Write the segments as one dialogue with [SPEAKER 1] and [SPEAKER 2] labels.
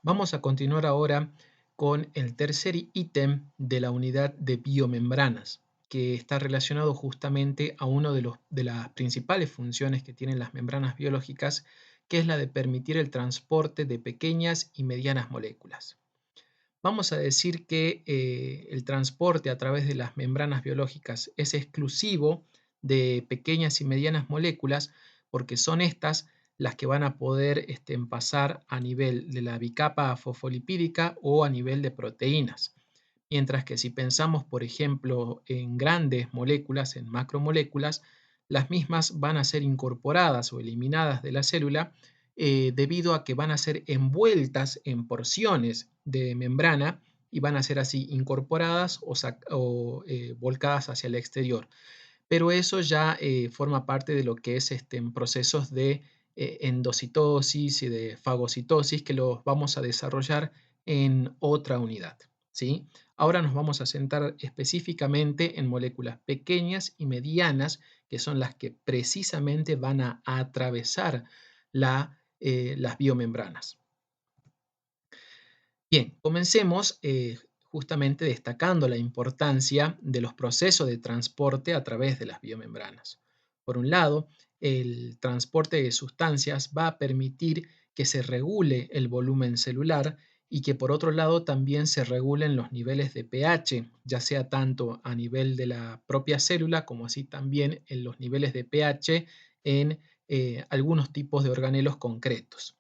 [SPEAKER 1] Vamos a continuar ahora con el tercer ítem de la unidad de biomembranas, que está relacionado justamente a uno de las principales funciones que tienen las membranas biológicas, que es la de permitir el transporte de pequeñas y medianas moléculas. Vamos a decir que el transporte a través de las membranas biológicas es exclusivo de pequeñas y medianas moléculas porque son estas las que van a poder pasar a nivel de la bicapa fosfolipídica o a nivel de proteínas. Mientras que si pensamos, por ejemplo, en grandes moléculas, en macromoléculas, las mismas van a ser incorporadas o eliminadas de la célula debido a que van a ser envueltas en porciones de membrana y van a ser así incorporadas o volcadas hacia el exterior. Pero eso ya forma parte de lo que es en procesos de endocitosis y de fagocitosis que los vamos a desarrollar en otra unidad, ¿sí? Ahora nos vamos a centrar específicamente en moléculas pequeñas y medianas, que son las que precisamente van a atravesar las biomembranas. Bien, comencemos justamente destacando la importancia de los procesos de transporte a través de las biomembranas. Por un lado, el transporte de sustancias va a permitir que se regule el volumen celular y que por otro lado también se regulen los niveles de pH, ya sea tanto a nivel de la propia célula como así también en los niveles de pH en algunos tipos de organelos concretos.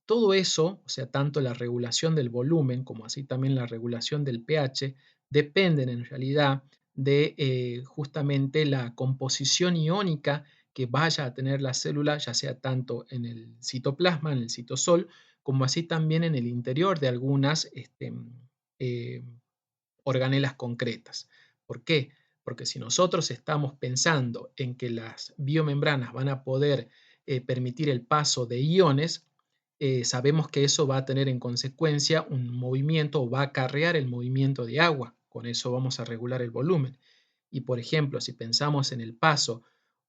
[SPEAKER 1] Todo eso, o sea, tanto la regulación del volumen como así también la regulación del pH, dependen en realidad de justamente la composición iónica que vaya a tener la célula, ya sea tanto en el citoplasma, en el citosol, como así también en el interior de algunas eh, organelas concretas. ¿Por qué? Porque si nosotros estamos pensando en que las biomembranas van a poder permitir el paso de iones, sabemos que eso va a tener en consecuencia un movimiento o va a acarrear el movimiento de agua. Con eso vamos a regular el volumen. Y por ejemplo, si pensamos en el paso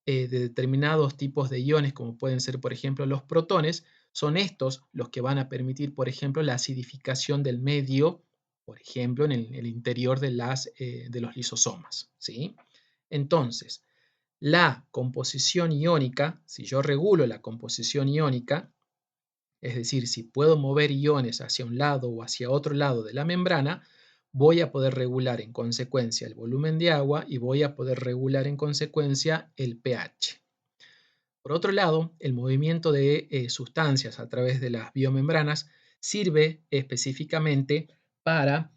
[SPEAKER 1] de determinados tipos de iones, como pueden ser por ejemplo los protones, son estos los que van a permitir, por ejemplo, la acidificación del medio, por ejemplo, en el interior de los lisosomas, ¿sí? Entonces, la composición iónica, si yo regulo la composición iónica, es decir, si puedo mover iones hacia un lado o hacia otro lado de la membrana, voy a poder regular en consecuencia el volumen de agua y voy a poder regular en consecuencia el pH. Por otro lado, el movimiento de sustancias a través de las biomembranas sirve específicamente para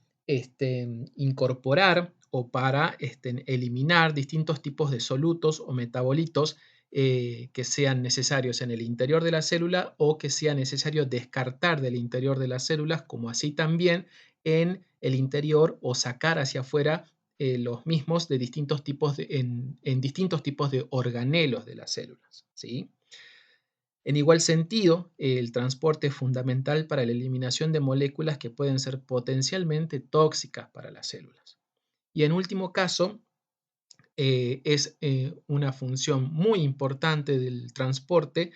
[SPEAKER 1] incorporar o para eliminar distintos tipos de solutos o metabolitos que sean necesarios en el interior de la célula o que sea necesario descartar del interior de las células, como así también en el interior o sacar hacia afuera los mismos de distintos tipos en distintos tipos de organelos de las células, ¿sí? En igual sentido, el transporte es fundamental para la eliminación de moléculas que pueden ser potencialmente tóxicas para las células. Y en último caso, es una función muy importante del transporte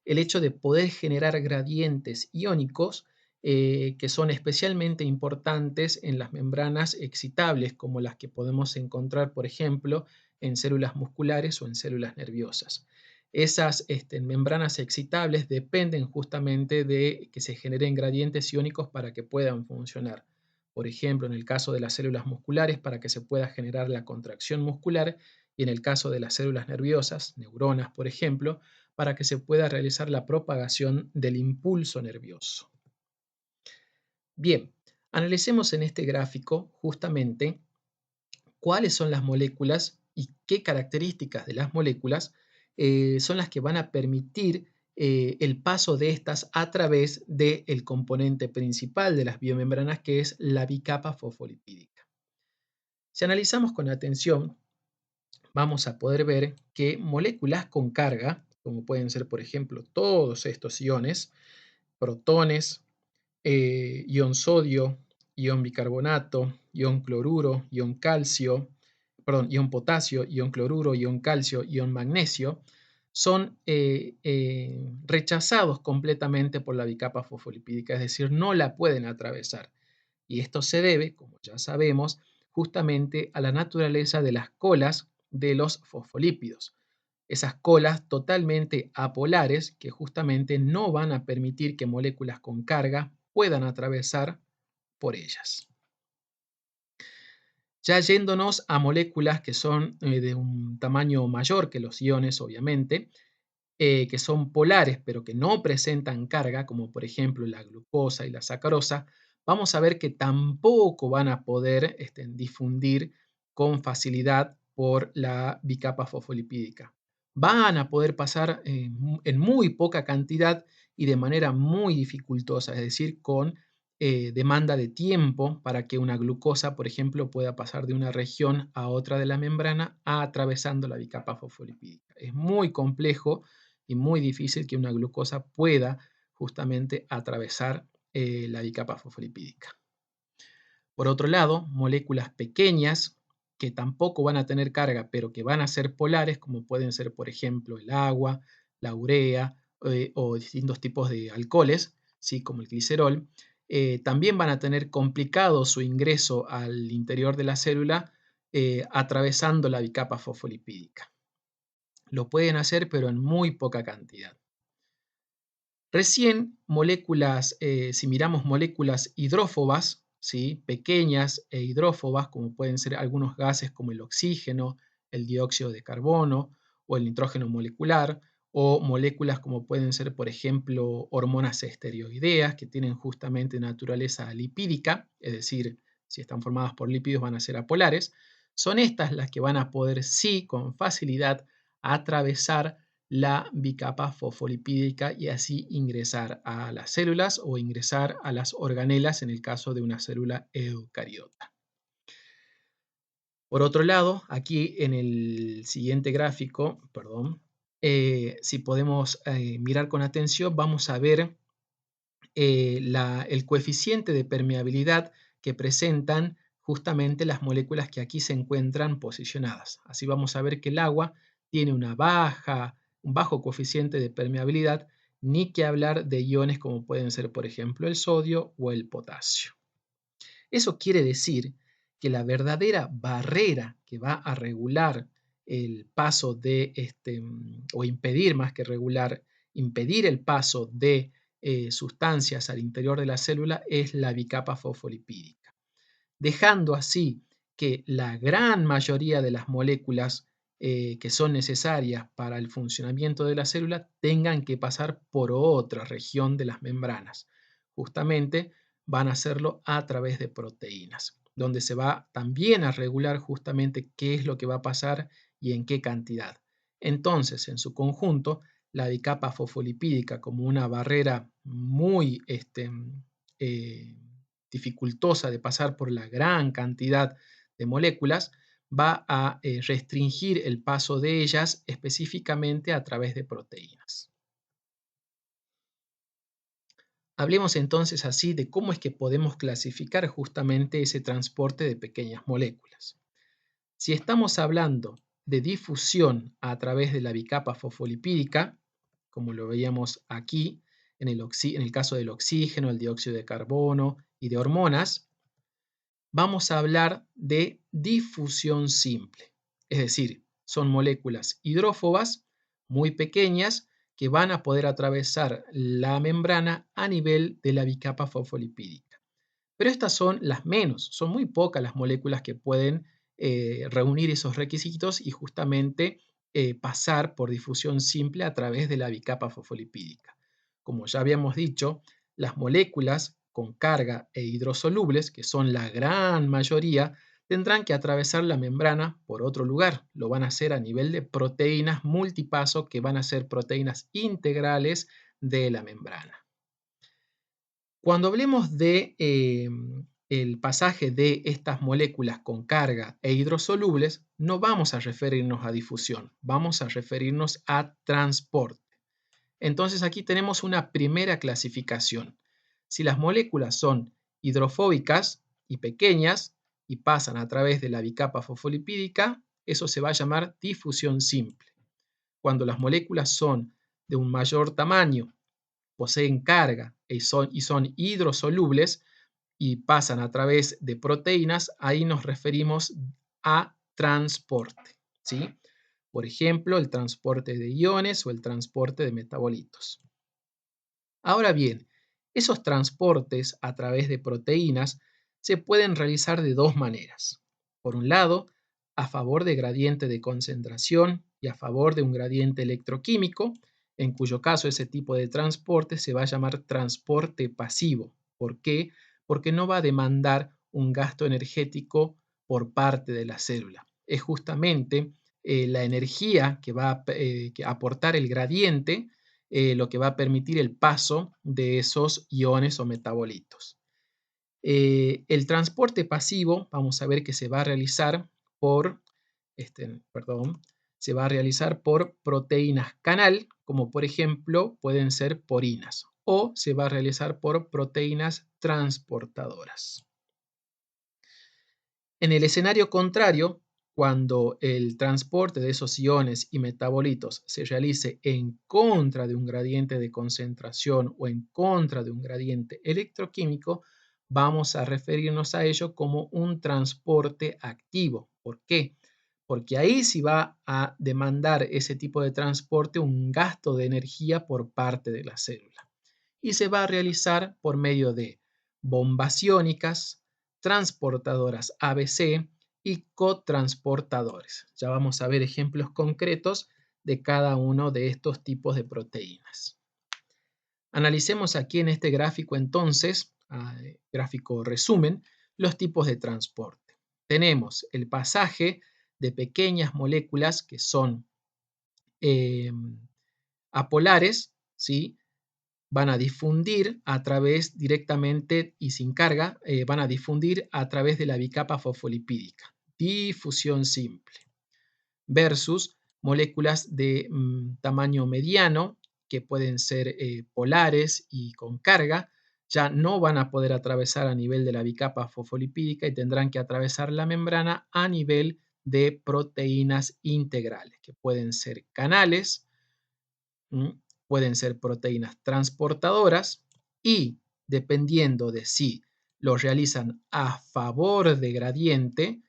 [SPEAKER 1] el hecho de poder generar gradientes iónicos que son especialmente importantes en las membranas excitables, como las que podemos encontrar, por ejemplo, en células musculares o en células nerviosas. Esas membranas excitables dependen justamente de que se generen gradientes iónicos para que puedan funcionar. Por ejemplo, en el caso de las células musculares, para que se pueda generar la contracción muscular, y en el caso de las células nerviosas, neuronas, por ejemplo, para que se pueda realizar la propagación del impulso nervioso. Bien, analicemos en este gráfico justamente cuáles son las moléculas y qué características de las moléculas son las que van a permitir el paso de estas a través del componente principal de las biomembranas, que es la bicapa fosfolipídica. Si analizamos con atención, vamos a poder ver que moléculas con carga, como pueden ser, por ejemplo, todos estos iones, protones, ion sodio, ion bicarbonato, ion cloruro, ion calcio, perdón, ion potasio, ion cloruro, ion calcio, ion magnesio, son rechazados completamente por la bicapa fosfolipídica, es decir, no la pueden atravesar. Y esto se debe, como ya sabemos, justamente a la naturaleza de las colas de los fosfolípidos. Esas colas totalmente apolares que justamente no van a permitir que moléculas con carga puedan atravesar por ellas. Ya yéndonos a moléculas que son de un tamaño mayor que los iones, obviamente, que son polares pero que no presentan carga, como por ejemplo la glucosa y la sacarosa, vamos a ver que tampoco van a poder difundir con facilidad por la bicapa fosfolipídica. Van a poder pasar en muy poca cantidad y de manera muy dificultosa, es decir, con demanda de tiempo para que una glucosa, por ejemplo, pueda pasar de una región a otra de la membrana atravesando la bicapa fosfolipídica. Es muy complejo y muy difícil que una glucosa pueda justamente atravesar la bicapa fosfolipídica. Por otro lado, moléculas pequeñas que tampoco van a tener carga, pero que van a ser polares, como pueden ser, por ejemplo, el agua, la urea o distintos tipos de alcoholes, ¿sí? Como el glicerol, también van a tener complicado su ingreso al interior de la célula atravesando la bicapa fosfolipídica. Lo pueden hacer, pero en muy poca cantidad. Recién moléculas, si miramos moléculas hidrófobas, ¿sí? Pequeñas e hidrófobas, como pueden ser algunos gases como el oxígeno, el dióxido de carbono o el nitrógeno molecular, o moléculas como pueden ser, por ejemplo, hormonas esteroideas, que tienen justamente naturaleza lipídica, es decir, si están formadas por lípidos van a ser apolares, son estas las que van a poder, sí, con facilidad, atravesar la bicapa fosfolipídica y así ingresar a las células o ingresar a las organelas en el caso de una célula eucariota. Por otro lado, aquí en el siguiente gráfico, perdón, si podemos mirar con atención, vamos a ver el coeficiente de permeabilidad que presentan justamente las moléculas que aquí se encuentran posicionadas. Así vamos a ver que el agua tiene un bajo coeficiente de permeabilidad, ni que hablar de iones como pueden ser, por ejemplo, el sodio o el potasio. Eso quiere decir que la verdadera barrera que va a regular el paso de, o impedir más que regular, impedir el paso de sustancias al interior de la célula es la bicapa fosfolipídica, dejando así que la gran mayoría de las moléculas que son necesarias para el funcionamiento de la célula tengan que pasar por otra región de las membranas. Justamente van a hacerlo a través de proteínas, donde se va también a regular justamente qué es lo que va a pasar y en qué cantidad. Entonces, en su conjunto, la bicapa fosfolipídica como una barrera muy dificultosa de pasar por la gran cantidad de moléculas, va a restringir el paso de ellas específicamente a través de proteínas. Hablemos entonces así de cómo es que podemos clasificar justamente ese transporte de pequeñas moléculas. Si estamos hablando de difusión a través de la bicapa fosfolipídica, como lo veíamos aquí en el caso del oxígeno, el dióxido de carbono y de hormonas, vamos a hablar de difusión simple. Es decir, son moléculas hidrófobas muy pequeñas que van a poder atravesar la membrana a nivel de la bicapa fosfolipídica. Pero estas son las menos, son muy pocas las moléculas que pueden reunir esos requisitos y justamente pasar por difusión simple a través de la bicapa fosfolipídica. Como ya habíamos dicho, las moléculas con carga e hidrosolubles, que son la gran mayoría, tendrán que atravesar la membrana por otro lugar. Lo van a hacer a nivel de proteínas multipaso, que van a ser proteínas integrales de la membrana. Cuando hablemos de el pasaje de estas moléculas con carga e hidrosolubles, no vamos a referirnos a difusión, vamos a referirnos a transporte. Entonces aquí tenemos una primera clasificación. Si las moléculas son hidrofóbicas y pequeñas y pasan a través de la bicapa fosfolipídica, eso se va a llamar difusión simple. cuando las moléculas son de un mayor tamaño, poseen carga y son hidrosolubles y pasan a través de proteínas, ahí nos referimos a transporte, ¿sí? Por ejemplo, el transporte de iones o el transporte de metabolitos. Ahora bien, esos transportes a través de proteínas se pueden realizar de dos maneras. Por un lado, a favor de gradiente de concentración y a favor de un gradiente electroquímico, en cuyo caso ese tipo de transporte se va a llamar transporte pasivo. ¿Por qué? Porque no va a demandar un gasto energético por parte de la célula. Es justamente la energía que va a aportar el gradiente lo que va a permitir el paso de esos iones o metabolitos. El transporte pasivo, vamos a ver que se va a realizar por, se va a realizar por proteínas canal, como por ejemplo pueden ser porinas, o se va a realizar por proteínas transportadoras. En el escenario contrario, cuando el transporte de esos iones y metabolitos se realice en contra de un gradiente de concentración o en contra de un gradiente electroquímico, vamos a referirnos a ello como un transporte activo. ¿Por qué? Porque ahí sí va a demandar ese tipo de transporte un gasto de energía por parte de la célula. Y se va a realizar por medio de bombas iónicas, transportadoras ABC y cotransportadores. Ya vamos a ver ejemplos concretos de cada uno de estos tipos de proteínas. Analicemos aquí en este gráfico entonces, gráfico resumen, los tipos de transporte. Tenemos el pasaje de pequeñas moléculas que son apolares, ¿sí? Van a difundir a través directamente y sin carga, van a difundir a través de la bicapa fosfolipídica. Difusión simple. Versus moléculas de tamaño mediano, que pueden ser polares y con carga, ya no van a poder atravesar a nivel de la bicapa fosfolipídica y tendrán que atravesar la membrana a nivel de proteínas integrales, que pueden ser canales, pueden ser proteínas transportadoras y dependiendo de si lo realizan a favor de gradiente,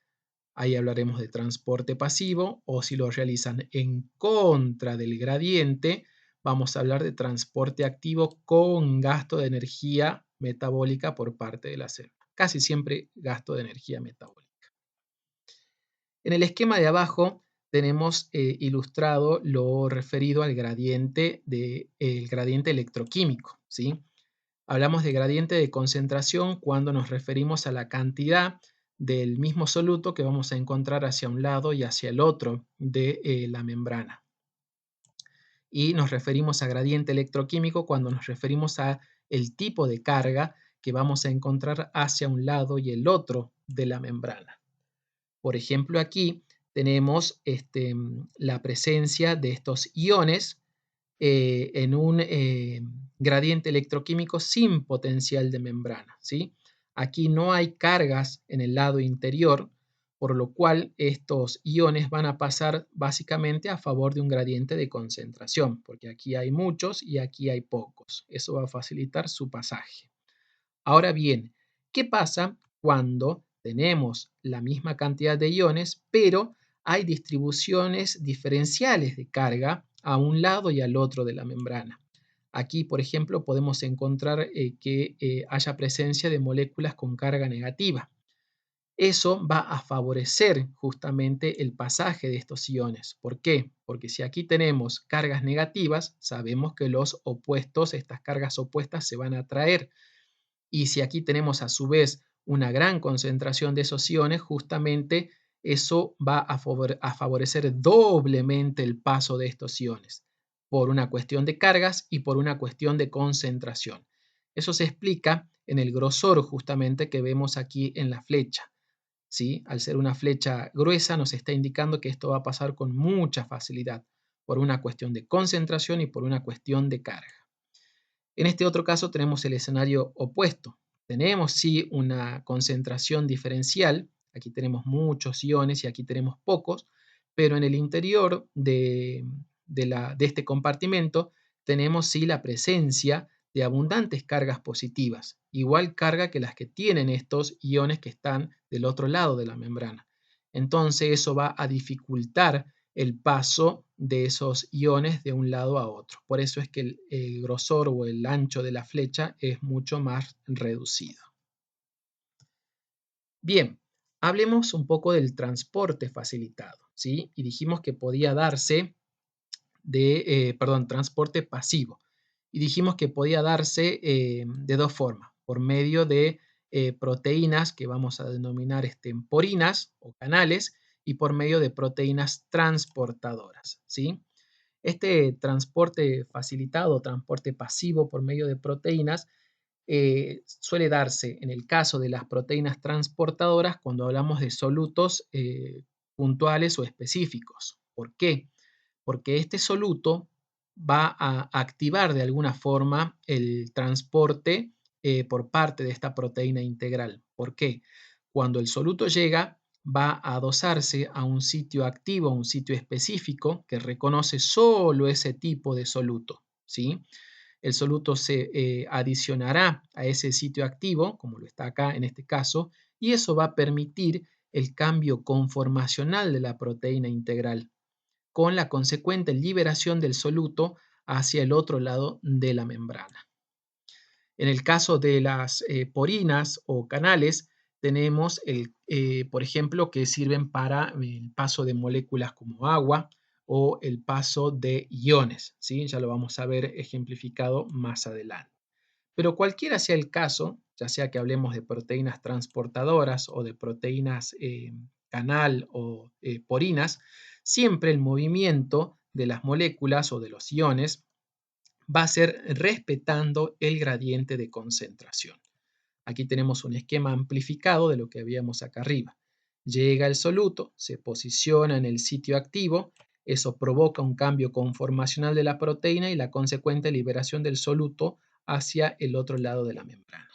[SPEAKER 1] ahí hablaremos de transporte pasivo, o si lo realizan en contra del gradiente, vamos a hablar de transporte activo con gasto de energía metabólica por parte de la célula. Casi siempre gasto de energía metabólica. En el esquema de abajo tenemos ilustrado lo referido al gradiente, el gradiente electroquímico, ¿sí? Hablamos de gradiente de concentración cuando nos referimos a la cantidad del mismo soluto que vamos a encontrar hacia un lado y hacia el otro de la membrana. Y nos referimos a gradiente electroquímico cuando nos referimos a el tipo de carga que vamos a encontrar hacia un lado y el otro de la membrana. Por ejemplo, aquí tenemos la presencia de estos iones en un gradiente electroquímico sin potencial de membrana, ¿sí? Aquí no hay cargas en el lado interior, por lo cual estos iones van a pasar básicamente a favor de un gradiente de concentración, porque aquí hay muchos y aquí hay pocos. Eso va a facilitar su pasaje. Ahora bien, ¿qué pasa cuando tenemos la misma cantidad de iones, pero hay distribuciones diferenciales de carga a un lado y al otro de la membrana? Aquí, por ejemplo, podemos encontrar que haya presencia de moléculas con carga negativa. Eso va a favorecer justamente el pasaje de estos iones. ¿Por qué? Porque si aquí tenemos cargas negativas, sabemos que los opuestos, estas cargas opuestas se van a atraer. Y si aquí tenemos a su vez una gran concentración de esos iones, justamente eso va a favorecer doblemente el paso de estos iones, por una cuestión de cargas y por una cuestión de concentración. Eso se explica en el grosor justamente que vemos aquí en la flecha, ¿sí? Al ser una flecha gruesa nos está indicando que esto va a pasar con mucha facilidad, por una cuestión de concentración y por una cuestión de carga. En este otro caso tenemos el escenario opuesto. Tenemos sí una concentración diferencial, aquí tenemos muchos iones y aquí tenemos pocos, pero en el interior de este compartimento tenemos sí la presencia de abundantes cargas positivas, igual carga que las que tienen estos iones que están del otro lado de la membrana. Entonces eso va a dificultar el paso de esos iones de un lado a otro. Por eso es que el grosor o el ancho de la flecha es mucho más reducido. Bien, hablemos un poco del transporte facilitado, ¿sí? Y dijimos que podía darse transporte pasivo. Y dijimos que podía darse de dos formas, por medio de proteínas que vamos a denominar porinas o canales y por medio de proteínas transportadoras, ¿sí? Este transporte facilitado, transporte pasivo por medio de proteínas, suele darse en el caso de las proteínas transportadoras cuando hablamos de solutos puntuales o específicos. ¿Por qué? Porque este soluto va a activar de alguna forma el transporte por parte de esta proteína integral. ¿Por qué? Cuando el soluto llega, va a adosarse a un sitio activo, a un sitio específico que reconoce solo ese tipo de soluto, ¿sí? El soluto se adicionará a ese sitio activo, como lo está acá en este caso, y eso va a permitir el cambio conformacional de la proteína integral, con la consecuente liberación del soluto hacia el otro lado de la membrana. En el caso de las porinas o canales, tenemos, por ejemplo, que sirven para el paso de moléculas como agua o el paso de iones, ¿sí? Ya lo vamos a ver ejemplificado más adelante. Pero cualquiera sea el caso, ya sea que hablemos de proteínas transportadoras o de proteínas canal o porinas, siempre el movimiento de las moléculas o de los iones va a ser respetando el gradiente de concentración. Aquí tenemos un esquema amplificado de lo que habíamos acá arriba. Llega el soluto, se posiciona en el sitio activo, eso provoca un cambio conformacional de la proteína y la consecuente liberación del soluto hacia el otro lado de la membrana.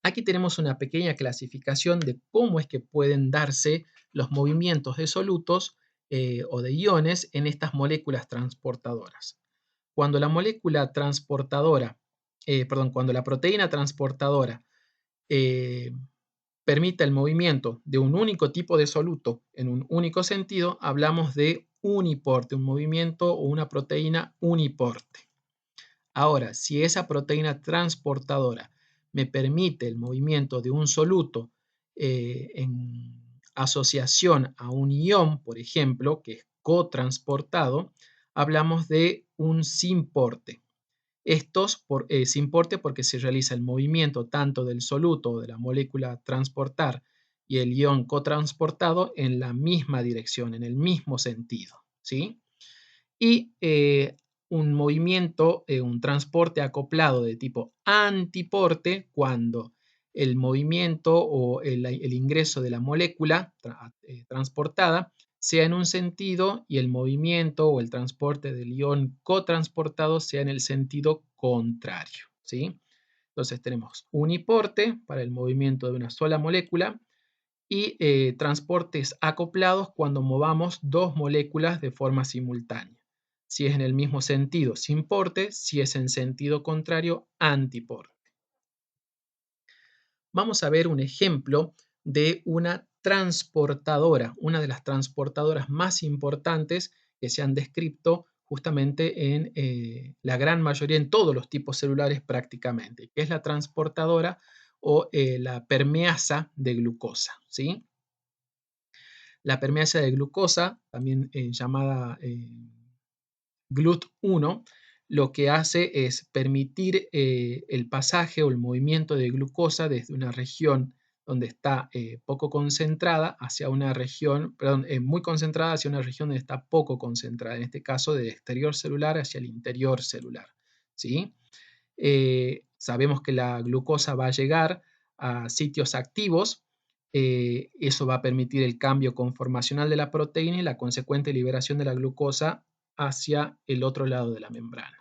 [SPEAKER 1] Aquí tenemos una pequeña clasificación de cómo es que pueden darse los movimientos de solutos o de iones en estas moléculas transportadoras. Cuando la molécula transportadora, cuando la proteína transportadora eh, permite el movimiento de un único tipo de soluto en un único sentido, hablamos de uniporte, un movimiento o una proteína uniporte. Ahora, si esa proteína transportadora me permite el movimiento de un soluto en asociación a un ion, por ejemplo, que es cotransportado, hablamos de un simporte. Estos sin porte porque se realiza el movimiento tanto del soluto o de la molécula a transportar y el ion cotransportado en la misma dirección, en el mismo sentido, ¿sí? Y un movimiento, un transporte acoplado de tipo antiporte cuando el movimiento o el ingreso de la molécula transportada sea en un sentido y el movimiento o el transporte del ion cotransportado sea en el sentido contrario, ¿sí? Entonces tenemos uniporte para el movimiento de una sola molécula y transportes acoplados cuando movamos dos moléculas de forma simultánea. Si es en el mismo sentido, sin porte; si es en sentido contrario, antiporte. Vamos a ver un ejemplo de una transportadora, una de las transportadoras más importantes que se han descrito justamente en la gran mayoría, en todos los tipos celulares prácticamente, que es la transportadora o la permeasa de glucosa, ¿sí? La permeasa de glucosa, también llamada GLUT1, lo que hace es permitir el pasaje o el movimiento de glucosa desde una región donde está poco concentrada hacia una región, perdón, muy concentrada hacia una región donde está poco concentrada, en este caso del exterior celular hacia el interior celular, ¿sí? Sabemos que la glucosa va a llegar a sitios activos, eso va a permitir el cambio conformacional de la proteína y la consecuente liberación de la glucosa hacia el otro lado de la membrana.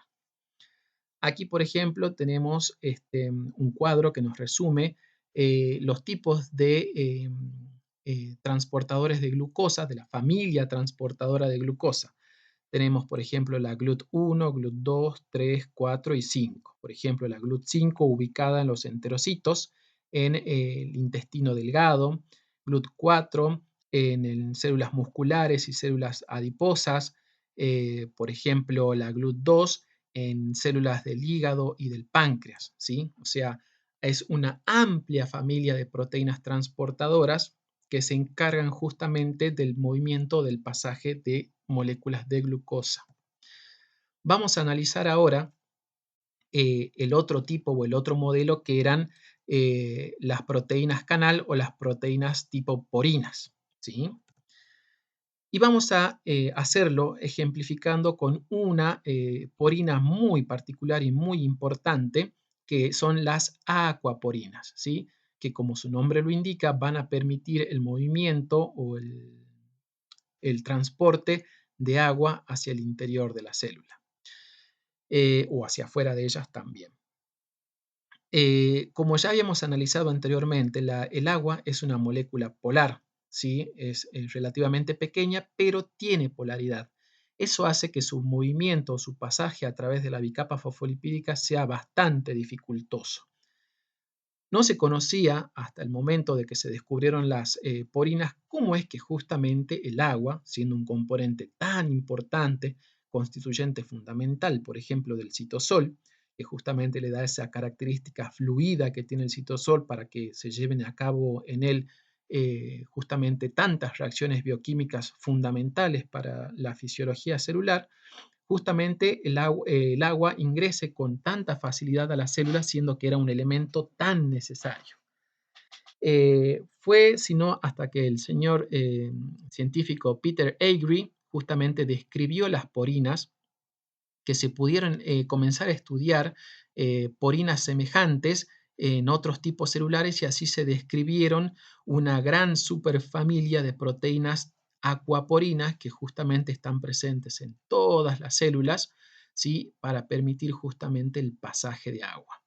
[SPEAKER 1] Aquí, por ejemplo, tenemos un cuadro que nos resume los tipos de transportadores de glucosa, de la familia transportadora de glucosa. Tenemos, por ejemplo, la GLUT1, GLUT2, 3, 4 y 5. Por ejemplo, la GLUT5 ubicada en los enterocitos, en el intestino delgado, GLUT4 en células musculares y células adiposas, por ejemplo, la GLUT2 en células del hígado y del páncreas, ¿sí? O sea, es una amplia familia de proteínas transportadoras que se encargan justamente del movimiento del pasaje de moléculas de glucosa. Vamos a analizar ahora el otro tipo o el otro modelo que eran las proteínas canal o las proteínas tipo porinas, ¿sí? Y vamos a hacerlo ejemplificando con una porina muy particular y muy importante, que son las aquaporinas, ¿sí? Que como su nombre lo indica, van a permitir el movimiento o el transporte de agua hacia el interior de la célula o hacia afuera de ellas también. Como ya habíamos analizado anteriormente, el agua es una molécula polar, ¿sí? Es relativamente pequeña, pero tiene polaridad. Eso hace que su movimiento o su pasaje a través de la bicapa fosfolipídica sea bastante dificultoso. No se conocía hasta el momento de que se descubrieron las porinas cómo es que justamente el agua, siendo un componente tan importante, constituyente fundamental, por ejemplo, del citosol, que justamente le da esa característica fluida que tiene el citosol para que se lleven a cabo en él justamente tantas reacciones bioquímicas fundamentales para la fisiología celular, justamente el agua ingrese con tanta facilidad a las células, siendo que era un elemento tan necesario. Fue sino hasta que el señor científico Peter Agree justamente describió las porinas que se pudieron comenzar a estudiar porinas semejantes en otros tipos celulares y así se describieron una gran superfamilia de proteínas aquaporinas que justamente están presentes en todas las células, ¿sí? Para permitir justamente el pasaje de agua.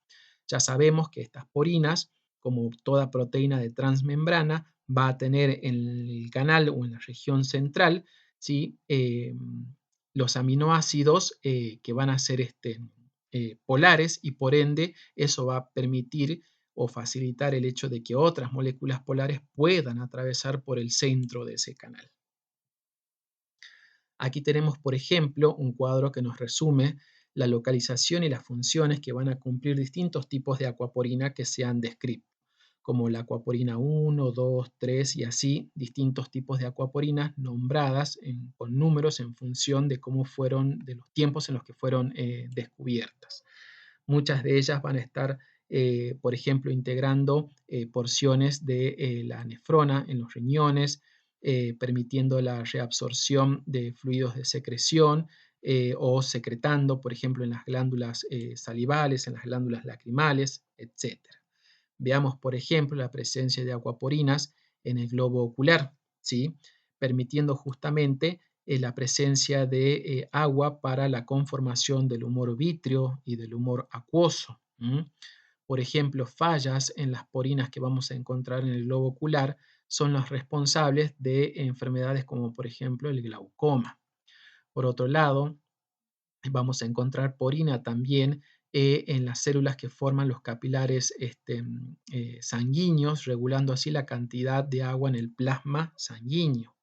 [SPEAKER 1] Ya sabemos que estas porinas, como toda proteína de transmembrana, va a tener en el canal o en la región central, ¿sí? Los aminoácidos que van a ser polares y por ende eso va a permitir o facilitar el hecho de que otras moléculas polares puedan atravesar por el centro de ese canal. Aquí tenemos, por ejemplo, un cuadro que nos resume la localización y las funciones que van a cumplir distintos tipos de aquaporina que se han descrito, como la aquaporina 1, 2, 3 y así distintos tipos de aquaporinas nombradas con números en función de cómo fueron, de los tiempos en los que fueron descubiertas. Muchas de ellas van a estar, por ejemplo, integrando porciones de la nefrona en los riñones, permitiendo la reabsorción de fluidos de secreción o secretando, por ejemplo, en las glándulas salivales, en las glándulas lacrimales, etc. Veamos, por ejemplo, la presencia de aquaporinas en el globo ocular, ¿sí? Permitiendo justamente la presencia de agua para la conformación del humor vítreo y del humor acuoso. Por ejemplo, fallas en las porinas que vamos a encontrar en el globo ocular son las responsables de enfermedades como por ejemplo el glaucoma. Por otro lado, vamos a encontrar porina también en las células que forman los capilares sanguíneos, regulando así la cantidad de agua en el plasma sanguíneo.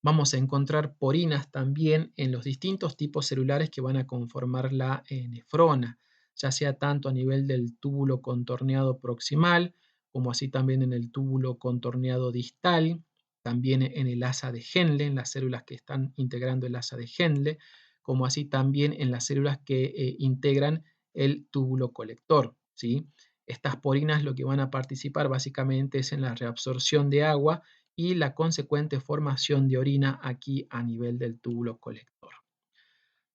[SPEAKER 1] Vamos a encontrar porinas también en los distintos tipos celulares que van a conformar la nefrona, ya sea tanto a nivel del túbulo contorneado proximal, como así también en el túbulo contorneado distal, también en el asa de Henle, en las células que están integrando el asa de Henle, como así también en las células que integran el túbulo colector, ¿sí? Estas porinas lo que van a participar básicamente es en la reabsorción de agua y la consecuente formación de orina aquí a nivel del túbulo colector.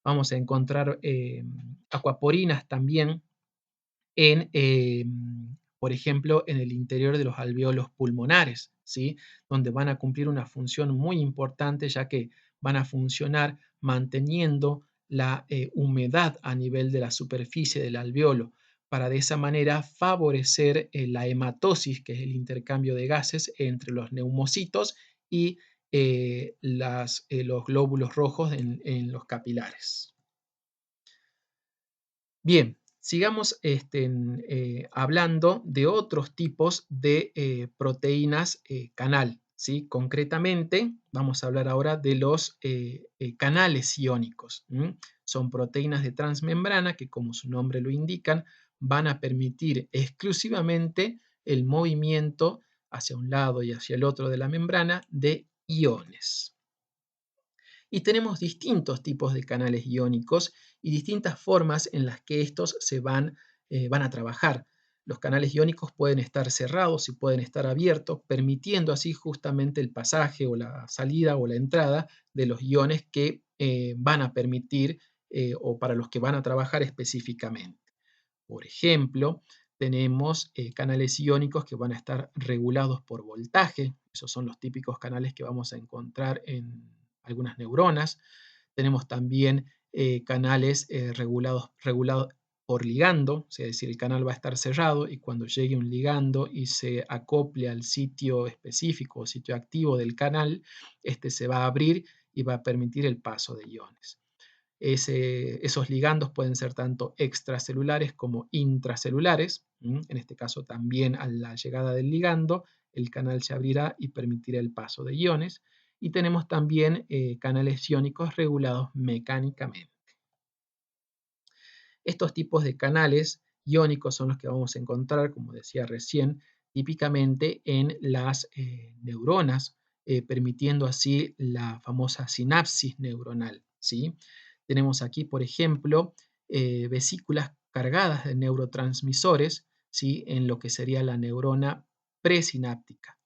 [SPEAKER 1] Vamos a encontrar aquaporinas también en, por ejemplo, en el interior de los alveolos pulmonares, ¿sí? Donde van a cumplir una función muy importante ya que van a funcionar manteniendo la humedad a nivel de la superficie del alveolo, para de esa manera favorecer la hematosis, que es el intercambio de gases entre los neumocitos y los glóbulos rojos en los capilares. Bien, sigamos hablando de otros tipos de proteínas canal, ¿sí? Concretamente, vamos a hablar ahora de los canales iónicos. Son proteínas de transmembrana que, como su nombre lo indican, van a permitir exclusivamente el movimiento hacia un lado y hacia el otro de la membrana de iones. Y tenemos distintos tipos de canales iónicos y distintas formas en las que estos van a trabajar. Los canales iónicos pueden estar cerrados y pueden estar abiertos, permitiendo así justamente el pasaje o la salida o la entrada de los iones que van a permitir o para los que van a trabajar específicamente. Por ejemplo, tenemos canales iónicos que van a estar regulados por voltaje. Esos son los típicos canales que vamos a encontrar en algunas neuronas. Tenemos también canales regulados por ligando, es decir, el canal va a estar cerrado y cuando llegue un ligando y se acople al sitio específico o sitio activo del canal, este se va a abrir y va a permitir el paso de iones. Esos ligandos pueden ser tanto extracelulares como intracelulares. En este caso también a la llegada del ligando, el canal se abrirá y permitirá el paso de iones. Y tenemos también canales iónicos regulados mecánicamente. Estos tipos de canales iónicos son los que vamos a encontrar, como decía recién, típicamente en las neuronas, permitiendo así la famosa sinapsis neuronal, ¿sí? Tenemos aquí, por ejemplo, vesículas cargadas de neurotransmisores, ¿sí? En lo que sería la neurona presináptica.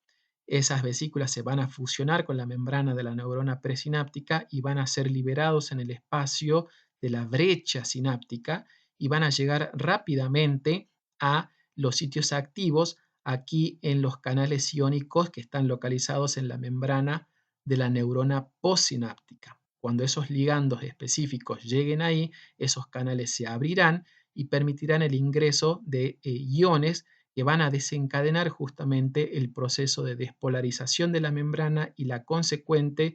[SPEAKER 1] Esas vesículas se van a fusionar con la membrana de la neurona presináptica y van a ser liberados en el espacio de la brecha sináptica y van a llegar rápidamente a los sitios activos aquí en los canales iónicos que están localizados en la membrana de la neurona postsináptica. Cuando esos ligandos específicos lleguen ahí, esos canales se abrirán y permitirán el ingreso de iones que van a desencadenar justamente el proceso de despolarización de la membrana y la consecuente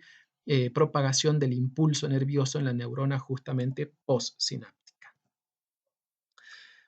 [SPEAKER 1] propagación del impulso nervioso en la neurona justamente postsináptica.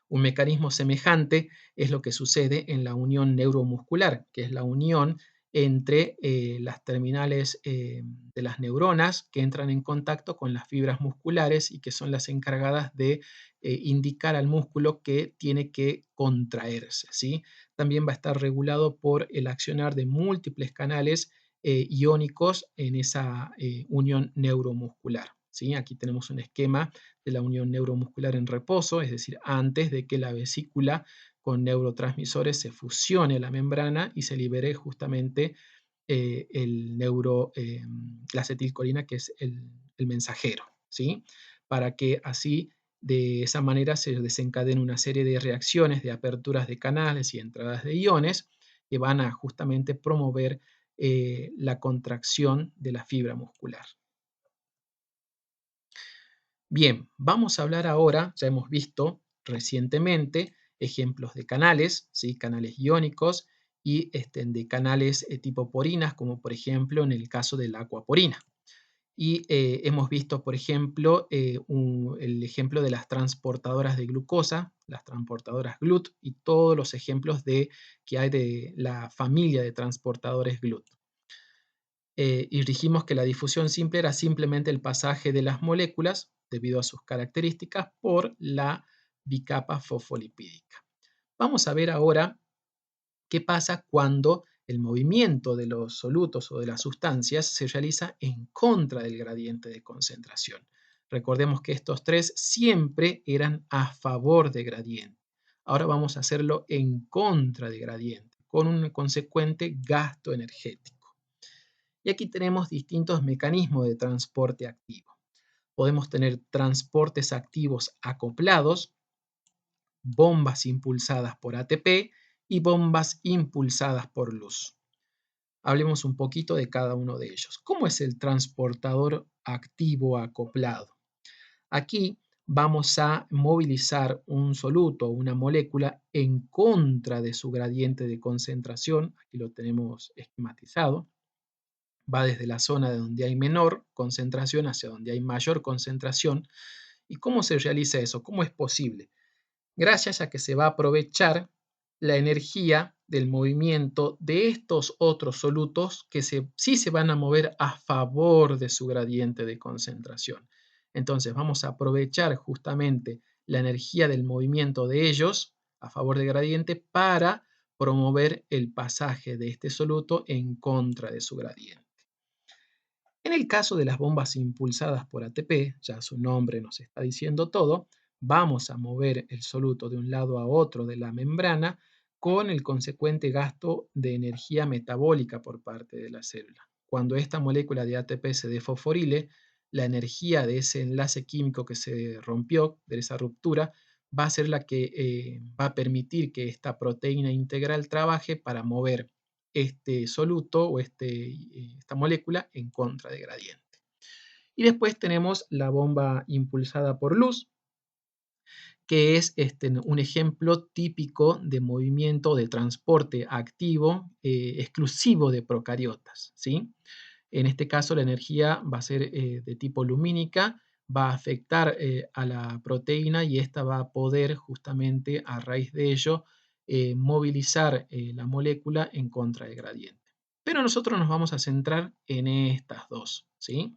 [SPEAKER 1] Un mecanismo semejante es lo que sucede en la unión neuromuscular, que es la unión entre las terminales de las neuronas que entran en contacto con las fibras musculares y que son las encargadas de indicar al músculo que tiene que contraerse, ¿sí? También va a estar regulado por el accionar de múltiples canales iónicos en esa unión neuromuscular, ¿sí? Aquí tenemos un esquema de la unión neuromuscular en reposo, es decir, antes de que la vesícula con neurotransmisores se fusione a la membrana y se libere justamente la acetilcolina, que es el mensajero, ¿sí? Para que así, de esa manera, se desencadene una serie de reacciones de aperturas de canales y entradas de iones que van a justamente promover la contracción de la fibra muscular. Bien, vamos a hablar ahora, ya hemos visto recientemente ejemplos de canales, ¿sí? Canales iónicos y de canales tipo porinas, como por ejemplo en el caso de la aquaporina. Y hemos visto, por ejemplo, el ejemplo de las transportadoras de glucosa, las transportadoras GLUT y todos los ejemplos que hay de la familia de transportadores GLUT. Y dijimos que la difusión simple era simplemente el pasaje de las moléculas, debido a sus características, por la bicapa fosfolipídica. Vamos a ver ahora qué pasa cuando el movimiento de los solutos o de las sustancias se realiza en contra del gradiente de concentración. Recordemos que estos tres siempre eran a favor de gradiente. Ahora vamos a hacerlo en contra de gradiente, con un consecuente gasto energético. Y aquí tenemos distintos mecanismos de transporte activo. Podemos tener transportes activos acoplados, bombas impulsadas por ATP y bombas impulsadas por luz. Hablemos un poquito de cada uno de ellos. ¿Cómo es el transportador activo acoplado? Aquí vamos a movilizar un soluto o una molécula en contra de su gradiente de concentración. Aquí lo tenemos esquematizado. Va desde la zona de donde hay menor concentración hacia donde hay mayor concentración. ¿Y cómo se realiza eso? ¿Cómo es posible? Gracias a que se va a aprovechar la energía del movimiento de estos otros solutos que sí se van a mover a favor de su gradiente de concentración. Entonces vamos a aprovechar justamente la energía del movimiento de ellos a favor del gradiente para promover el pasaje de este soluto en contra de su gradiente. En el caso de las bombas impulsadas por ATP, ya su nombre nos está diciendo todo, vamos a mover el soluto de un lado a otro de la membrana con el consecuente gasto de energía metabólica por parte de la célula. Cuando esta molécula de ATP se desfosforile, la energía de ese enlace químico que se rompió, de esa ruptura, va a ser la que va a permitir que esta proteína integral trabaje para mover este soluto o esta molécula en contra de gradiente. Y después tenemos la bomba impulsada por luz, que es un ejemplo típico de movimiento de transporte activo exclusivo de procariotas, ¿sí? En este caso la energía va a ser de tipo lumínica, va a afectar a la proteína y esta va a poder justamente a raíz de ello movilizar la molécula en contra del gradiente. Pero nosotros nos vamos a centrar en estas dos, ¿sí?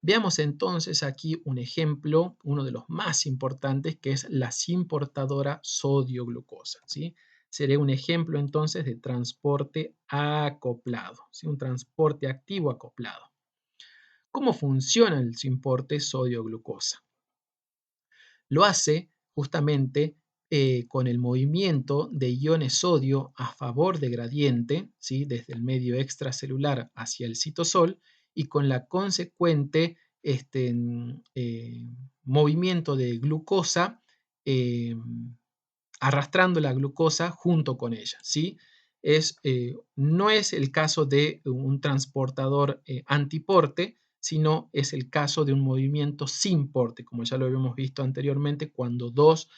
[SPEAKER 1] Veamos entonces aquí un ejemplo, uno de los más importantes, que es la simportadora sodio-glucosa, ¿sí? Sería un ejemplo entonces de transporte acoplado, ¿sí? Un transporte activo acoplado. ¿Cómo funciona el simporte sodio-glucosa? Lo hace justamente con el movimiento de iones sodio a favor de gradiente, ¿sí? Desde el medio extracelular hacia el citosol y con la consecuente movimiento de glucosa eh, arrastrando la glucosa junto con ella, ¿sí? No es el caso de un transportador antiporte, sino es el caso de un movimiento sin porte, como ya lo habíamos visto anteriormente, cuando dos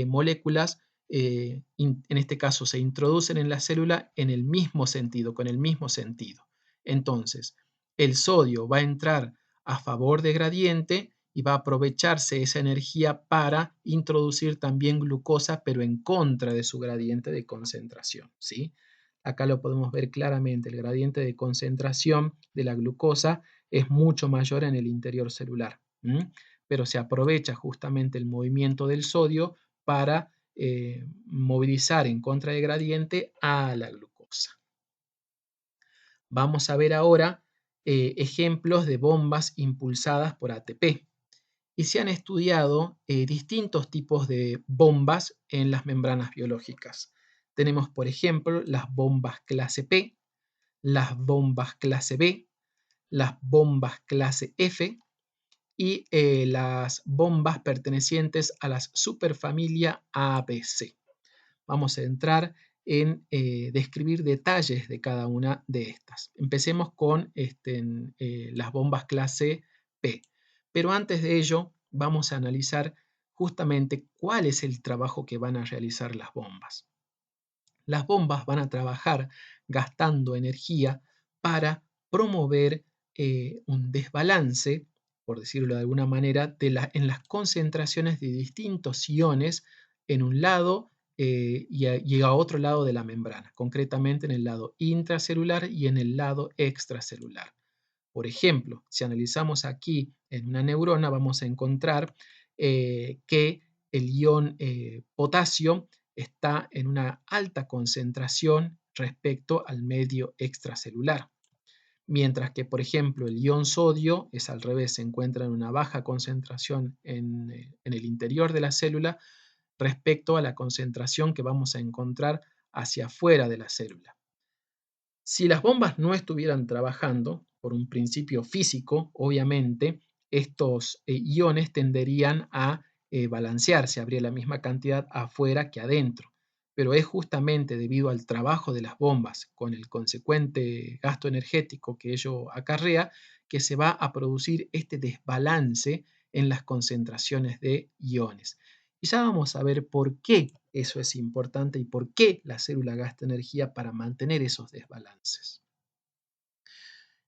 [SPEAKER 1] moléculas, en este caso, se introducen en la célula en el mismo sentido, con el mismo sentido. Entonces, el sodio va a entrar a favor de gradiente y va a aprovecharse esa energía para introducir también glucosa, pero en contra de su gradiente de concentración, ¿sí? Acá lo podemos ver claramente, el gradiente de concentración de la glucosa es mucho mayor en el interior celular, pero se aprovecha justamente el movimiento del sodio para movilizar en contra de gradiente a la glucosa. Vamos a ver ahora ejemplos de bombas impulsadas por ATP. Y se han estudiado distintos tipos de bombas en las membranas biológicas. Tenemos, por ejemplo, las bombas clase P, las bombas clase B, las bombas clase F y las bombas pertenecientes a las superfamilia ABC. Vamos a entrar en describir detalles de cada una de estas. Empecemos con las bombas clase P. Pero antes de ello, vamos a analizar justamente cuál es el trabajo que van a realizar las bombas. Las bombas van a trabajar gastando energía para promover un desbalance, por decirlo de alguna manera, en las concentraciones de distintos iones en un lado y a otro lado de la membrana, concretamente en el lado intracelular y en el lado extracelular. Por ejemplo, si analizamos aquí en una neurona, vamos a encontrar que el ion potasio está en una alta concentración respecto al medio extracelular. Mientras que, por ejemplo, el ion sodio es al revés, se encuentra en una baja concentración en el interior de la célula respecto a la concentración que vamos a encontrar hacia afuera de la célula. Si las bombas no estuvieran trabajando, por un principio físico, obviamente, estos iones tenderían a balancearse, habría la misma cantidad afuera que adentro. Pero es justamente debido al trabajo de las bombas, con el consecuente gasto energético que ello acarrea, que se va a producir este desbalance en las concentraciones de iones. Y ya vamos a ver por qué eso es importante y por qué la célula gasta energía para mantener esos desbalances.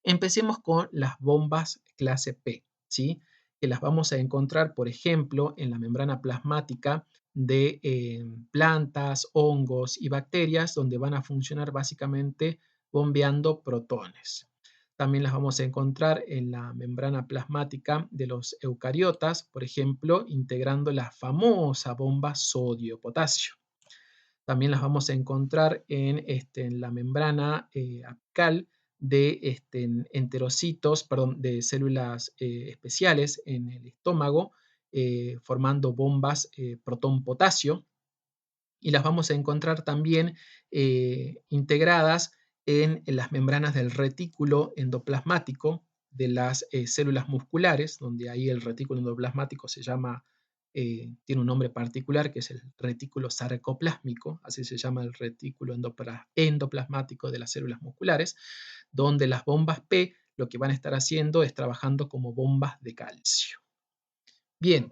[SPEAKER 1] Empecemos con las bombas clase P, ¿sí? Que las vamos a encontrar, por ejemplo, en la membrana plasmática de plantas, hongos y bacterias, donde van a funcionar básicamente bombeando protones. También las vamos a encontrar en la membrana plasmática de los eucariotas, por ejemplo, integrando la famosa bomba sodio-potasio. También las vamos a encontrar en la membrana apical de enterocitos, perdón, de células especiales en el estómago, formando bombas protón-potasio. Y las vamos a encontrar también integradas en las membranas del retículo endoplasmático de las células musculares, donde ahí el retículo endoplasmático se llama, tiene un nombre particular que es el retículo sarcoplásmico, así se llama el retículo endoplasmático de las células musculares, donde las bombas P lo que van a estar haciendo es trabajando como bombas de calcio. Bien,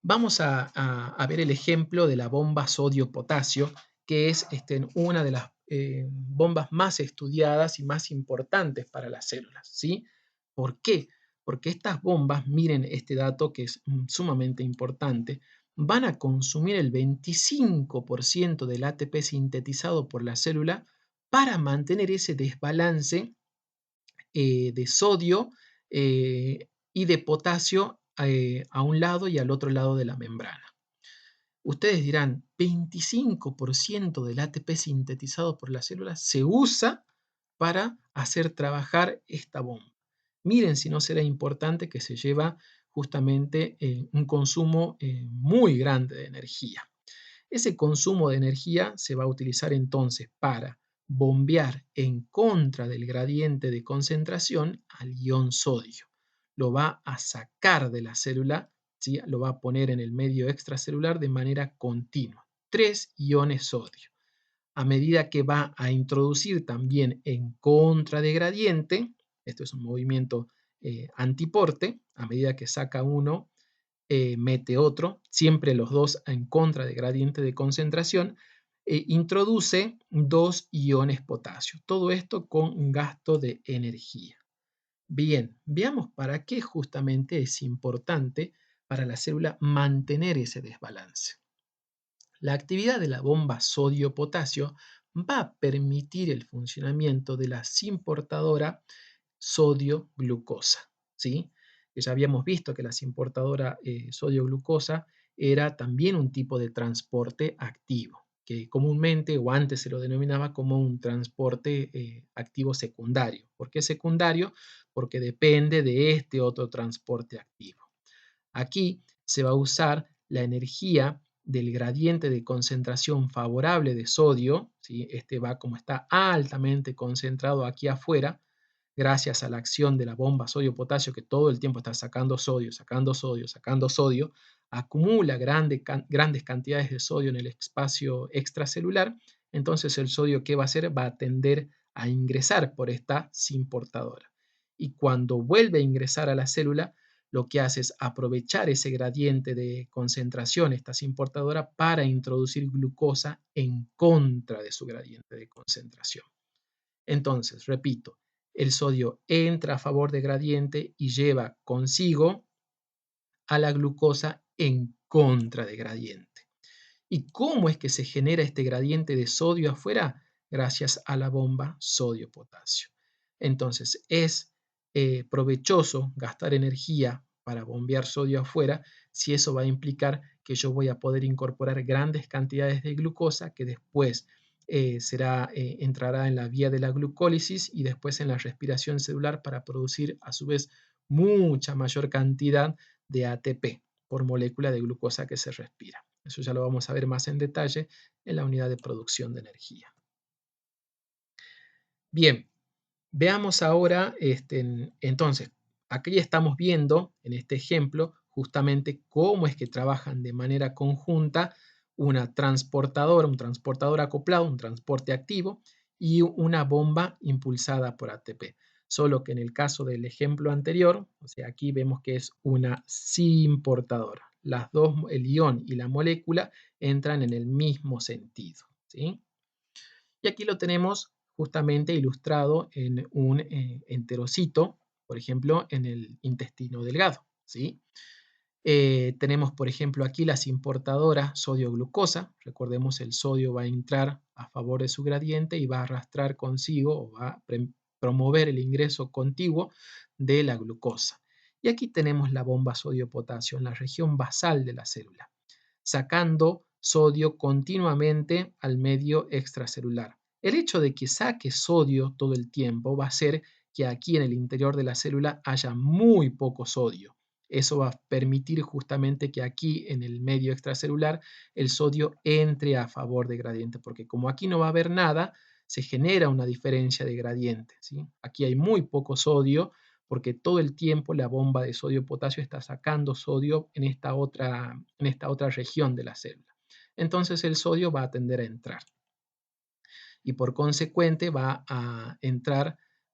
[SPEAKER 1] vamos a ver el ejemplo de la bomba sodio-potasio, que es una de las bombas más estudiadas y más importantes para las células, ¿sí? ¿Por qué? Porque estas bombas, miren este dato que es sumamente importante, van a consumir el 25% del ATP sintetizado por la célula para mantener ese desbalance de sodio y de potasio a un lado y al otro lado de la membrana. Ustedes dirán, 25% del ATP sintetizado por las células se usa para hacer trabajar esta bomba. Miren si no será importante que se lleva justamente un consumo muy grande de energía. Ese consumo de energía se va a utilizar entonces para bombear en contra del gradiente de concentración al ion sodio. Lo va a sacar de la célula, ¿sí? Lo va a poner en el medio extracelular de manera continua. 3 iones sodio. A medida que va a introducir también en contra de gradiente, esto es un movimiento antiporte, a medida que saca uno, mete otro, siempre los dos en contra de gradiente de concentración, introduce 2 iones potasio. Todo esto con un gasto de energía. Bien, veamos para qué justamente es importante para la célula mantener ese desbalance. La actividad de la bomba sodio-potasio va a permitir el funcionamiento de la simportadora sodio-glucosa, ¿sí? Ya habíamos visto que la simportadora sodio-glucosa era también un tipo de transporte activo, que comúnmente o antes se lo denominaba como un transporte activo secundario. ¿Por qué secundario? Porque depende de este otro transporte activo. Aquí se va a usar la energía del gradiente de concentración favorable de sodio, ¿sí? Este va como está altamente concentrado aquí afuera, gracias a la acción de la bomba sodio-potasio que todo el tiempo está sacando sodio, sacando sodio, sacando sodio, acumula grandes cantidades de sodio en el espacio extracelular, entonces el sodio, ¿qué va a hacer? Va a tender a ingresar por esta simportadora. Y cuando vuelve a ingresar a la célula, lo que hace es aprovechar ese gradiente de concentración, esta simportadora, para introducir glucosa en contra de su gradiente de concentración. Entonces, repito, el sodio entra a favor de gradiente y lleva consigo a la glucosa en contra de gradiente. ¿Y cómo es que se genera este gradiente de sodio afuera? Gracias a la bomba sodio-potasio. Entonces, es provechoso gastar energía para bombear sodio afuera si eso va a implicar que yo voy a poder incorporar grandes cantidades de glucosa que después entrará en la vía de la glucólisis y después en la respiración celular para producir a su vez mucha mayor cantidad de ATP por molécula de glucosa que se respira. Eso ya lo vamos a ver más en detalle en la unidad de producción de energía. Bien, veamos ahora, entonces, aquí estamos viendo en este ejemplo justamente cómo es que trabajan de manera conjunta una transportadora, un transportador acoplado, un transporte activo y una bomba impulsada por ATP. solo que en el caso del ejemplo anterior, o sea, aquí vemos que es una sin portadora. Las dos, el ion y la molécula, entran en el mismo sentido, ¿sí? Y aquí lo tenemos justamente ilustrado en un enterocito, por ejemplo, en el intestino delgado, ¿sí? Tenemos, por ejemplo, aquí las importadoras sodio-glucosa. Recordemos, el sodio va a entrar a favor de su gradiente y va a arrastrar consigo o va a promover el ingreso contiguo de la glucosa. Y aquí tenemos la bomba sodio-potasio en la región basal de la célula, sacando sodio continuamente al medio extracelular. El hecho de que saque sodio todo el tiempo va a hacer que aquí en el interior de la célula haya muy poco sodio. Eso va a permitir justamente que aquí en el medio extracelular el sodio entre a favor de gradiente, porque como aquí no va a haber nada, se genera una diferencia de gradiente, ¿sí? Aquí hay muy poco sodio porque todo el tiempo la bomba de sodio-potasio está sacando sodio en esta otra región de la célula. Entonces el sodio va a tender a entrar y por consecuente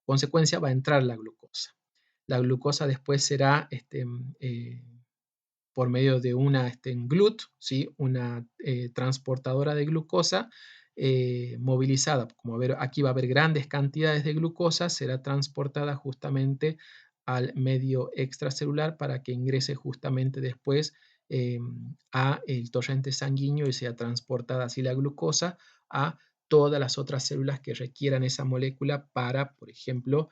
[SPEAKER 1] consecuencia va a entrar la glucosa. La glucosa después será por medio de una GLUT, ¿sí? Una transportadora de glucosa movilizada. Como aquí va a haber grandes cantidades de glucosa, será transportada justamente al medio extracelular para que ingrese justamente después a el torrente sanguíneo y sea transportada así la glucosa a todas las otras células que requieran esa molécula para, por ejemplo,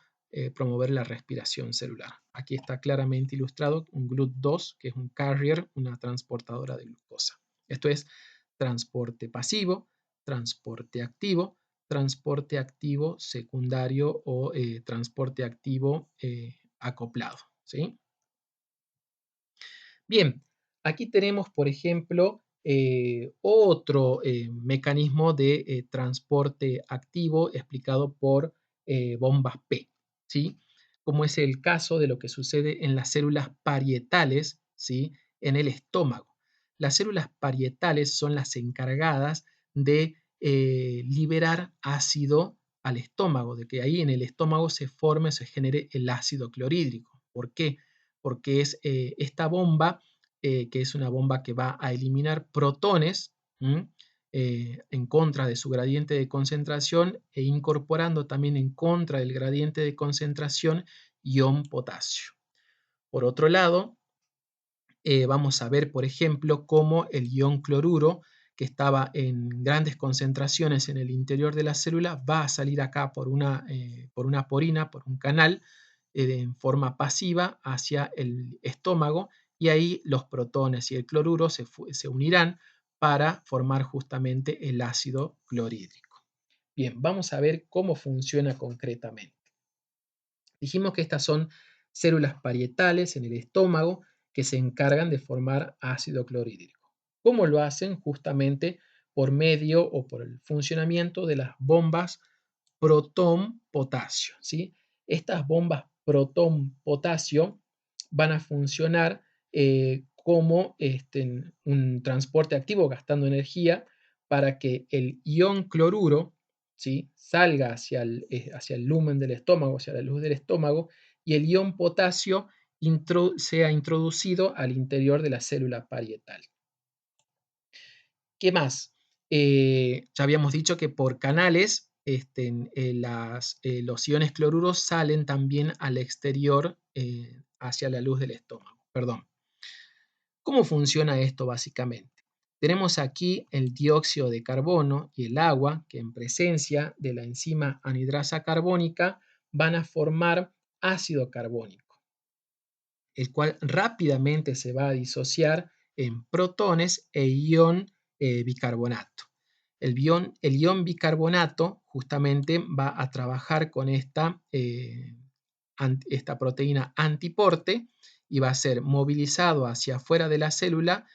[SPEAKER 1] promover la respiración celular. Aquí está claramente ilustrado un GLUT2, que es un carrier, una transportadora de glucosa. Esto es transporte pasivo, transporte activo secundario o transporte activo acoplado, ¿sí? Bien, aquí tenemos, por ejemplo, otro mecanismo de transporte activo explicado por bombas P, ¿sí? Como es el caso de lo que sucede en las células parietales, ¿sí? En el estómago. Las células parietales son las encargadas de liberar ácido al estómago, de que ahí en el estómago se forme, se genere el ácido clorhídrico. ¿Por qué? Porque es esta bomba, que es una bomba que va a eliminar protones en contra de su gradiente de concentración e incorporando también en contra del gradiente de concentración ion potasio. Por otro lado, vamos a ver, por ejemplo, cómo el ion cloruro, que estaba en grandes concentraciones en el interior de la célula, va a salir acá por una porina, por un canal, en forma pasiva hacia el estómago, y ahí los protones y el cloruro se unirán para formar justamente el ácido clorhídrico. Bien, vamos a ver cómo funciona concretamente. Dijimos que estas son células parietales en el estómago que se encargan de formar ácido clorhídrico. ¿Cómo lo hacen? Justamente por medio o por el funcionamiento de las bombas protón-potasio, ¿sí? Estas bombas protón-potasio van a funcionar como un transporte activo gastando energía para que el ion cloruro, ¿sí? Salga hacia el lumen del estómago, hacia la luz del estómago, y el ion potasio sea introducido al interior de la célula parietal. ¿Qué más? Ya habíamos dicho que por canales los iones cloruros salen también al exterior hacia la luz del estómago. Perdón. ¿Cómo funciona esto básicamente? Tenemos aquí el dióxido de carbono y el agua que en presencia de la enzima anhidrasa carbónica van a formar ácido carbónico, el cual rápidamente se va a disociar en protones e ion bicarbonato. El ion bicarbonato justamente va a trabajar con esta proteína antiporte y va a ser movilizado hacia afuera de la célula